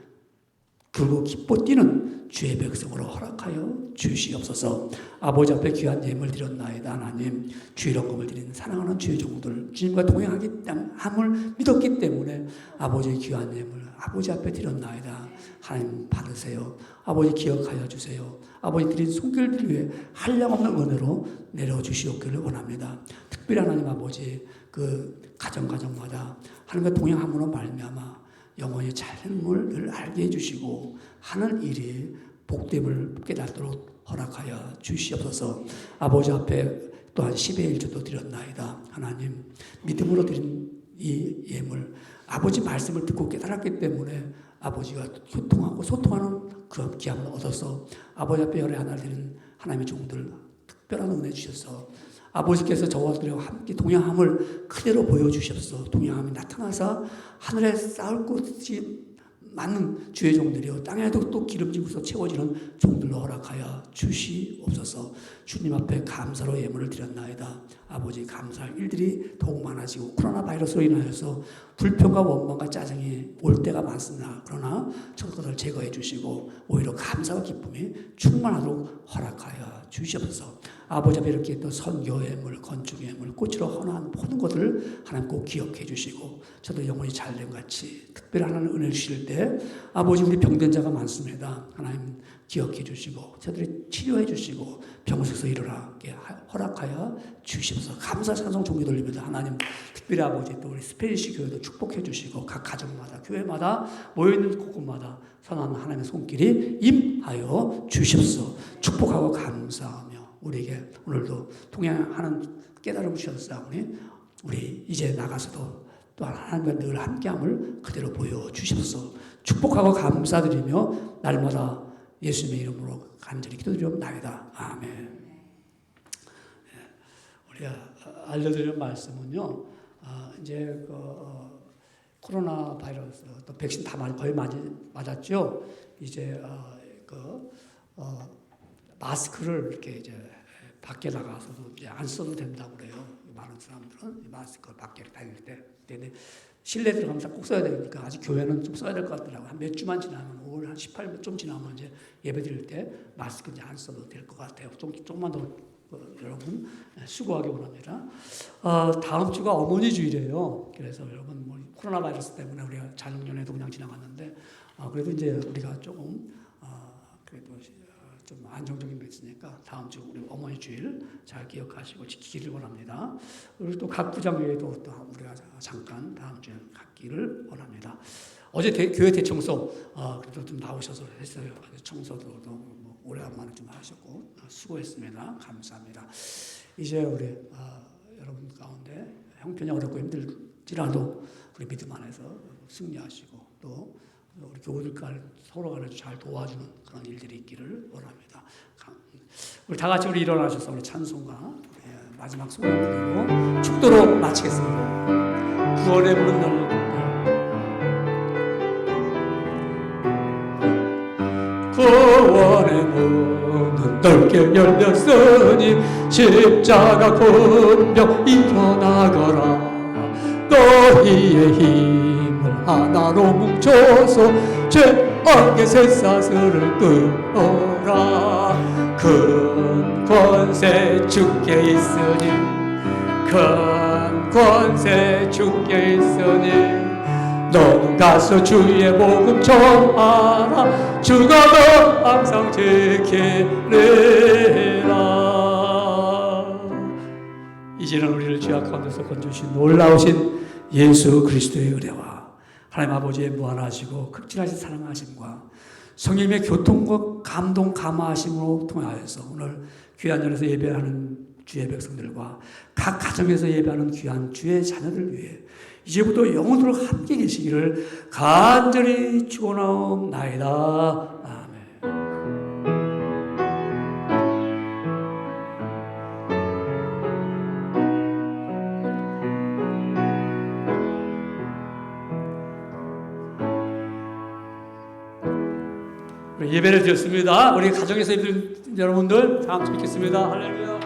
그리고 기뻐 뛰는 주의 백성으로 허락하여 주시옵소서. 아버지 앞에 귀한 예물 드렸나이다. 하나님, 주의 영광을 드리는 사랑하는 주의 종들 주님과 동행하기 함을 믿었기 때문에 아버지의 귀한 예물 아버지 앞에 드렸나이다. 하나님 받으세요. 아버지 기억하여 주세요. 아버지 드린 손길들 위해 한량없는 은혜로 내려주시옵기를 원합니다. 특별히 하나님 아버지 그 가정마다 하나님과 동행함으로 말미암아 영원히 삶을 늘 알게 해주시고 하는 일이 복됨을 깨닫도록 허락하여 주시옵소서. 아버지 앞에 또한 10의 1조도 드렸나이다. 하나님 믿음으로 드린 이 예물 아버지 말씀을 듣고 깨달았기 때문에 아버지가 교통하고 소통하는 그 기함을 얻어서 아버지 앞에 열애 하나 드리는 하나님의 종들 특별한 은혜 주셔서 아버지께서 저와 그와 함께 동행함을 그대로 보여주셔서 동행함이 나타나서 하늘에 쌓을 곳이 많은 주의 종들이요 땅에도 또 기름지고서 채워지는 종들로 허락하여 주시옵소서. 주님 앞에 감사로 예물을 드렸나이다. 아버지 감사할 일들이 더욱 많아지고 코로나 바이러스로 인하여서 불평과 원망과 짜증이 올 때가 많습니다. 그러나 저것을 제거해 주시고 오히려 감사와 기쁨이 충만하도록 허락하여 주시옵소서. 아버지 앞에 이렇게 또 선교 예물, 건축 예물, 꽃으로 헌한 모든 것들을 하나님 꼭 기억해 주시고 저도 영원히 잘된 같이 특별히 하나님 은혜 주실 때 아버지 우리 병든 자가 많습니다. 하나님 기억해 주시고 저들이 치료해 주시고 병에서 일어나게 허락하여 주시옵소서. 감사 찬송 종교 돌립니다. 하나님 특별히 아버지 또 우리 스페니시 교회도 축복해 주시고 각 가정마다 교회마다 모여있는 곳곳마다 선한 하나님의 손길이 임하여 주시옵소서. 축복하고 감사하며 우리에게 오늘도 동행하는 깨달음을 주셨사오니 우리 이제 나가서도 또한 하나님과 늘 함께함을 그대로 보여주시옵소서. 축복하고 감사드리며 날마다 예수님의 이름으로 간절히 기도드리옵나이다. 아멘. 우리가 알려드리는 말씀은요, 이제 코로나 바이러스 또 백신 다 거의 맞았죠. 이제 마스크를 이렇게 이제 밖에 나가서도 이제 안 써도 된다고 그래요. 많은 사람들은 마스크 밖에 다닐 때. 근데 실내 들어가면서 꼭 써야 되니까 아직 교회는 좀 써야 될 것 같더라고요. 한 몇 주만 지나면 5월 한 18일 좀 지나면 이제 예배 드릴 때 마스크 이제 안 써도 될 것 같아요. 조금만 더 여러분 수고하기 원합니다. 다음 주가 어머니 주일이에요. 그래서 여러분 뭐 코로나 바이러스 때문에 우리가 자정연회도 그냥 지나갔는데 그래도 이제 우리가 조금 그래도 좀 안정적인 게 있으니까 다음 주 우리 어머니 주일 잘 기억하시고 지키기를 원합니다. 그리고 또 각 부장회의도 또 우리가 잠깐 다음 주에 갖기를 원합니다. 어제 교회 대청소 그래도 좀 나오셔서 했어요. 청소도 뭐 오래간만에 좀 하셨고 수고했습니다. 감사합니다. 이제 우리 여러분 가운데 형편이 어렵고 힘들지라도 우리 믿음 안에서 승리하시고 또 우리 교우들 간 서로 간에 잘 도와주는 그런 일들이 있기를 원합니다. 우리 다 같이 우리 일어나셔서 우리 찬송가 마지막 소리 부르고 축도로 마치겠습니다. 구원의 부른 날로 구원의 문은 넓게 열렸으니 십자가 군병 일어나거라. 너희의 힘을 하나로 뭉쳐서 죄악의 쇠사슬을 끊어라. 큰 권세 주께 있으니 큰 권세 주께 있으니 너는 가서 주의 복음 전하라. 주가 너 항상 지키리라. 이제는 우리를 죄악 가운데서 건져주신 놀라우신 예수 그리스도의 은혜와 하나님 아버지의 무한하시고 극진하신 사랑하심과 성령님의 교통과 감동 감화하심으로 통하여서 오늘 귀한 자리에서 예배하는 주의 백성들과 각 가정에서 예배하는 귀한 주의 자녀들 위해 이제부터 영원토록 함께 계시기를 간절히 축원하옵나이다. 아멘. 우리 예배를 드렸습니다. 우리 가정에서 예배 여러분들 다 함께 읽겠습니다. 할렐루야.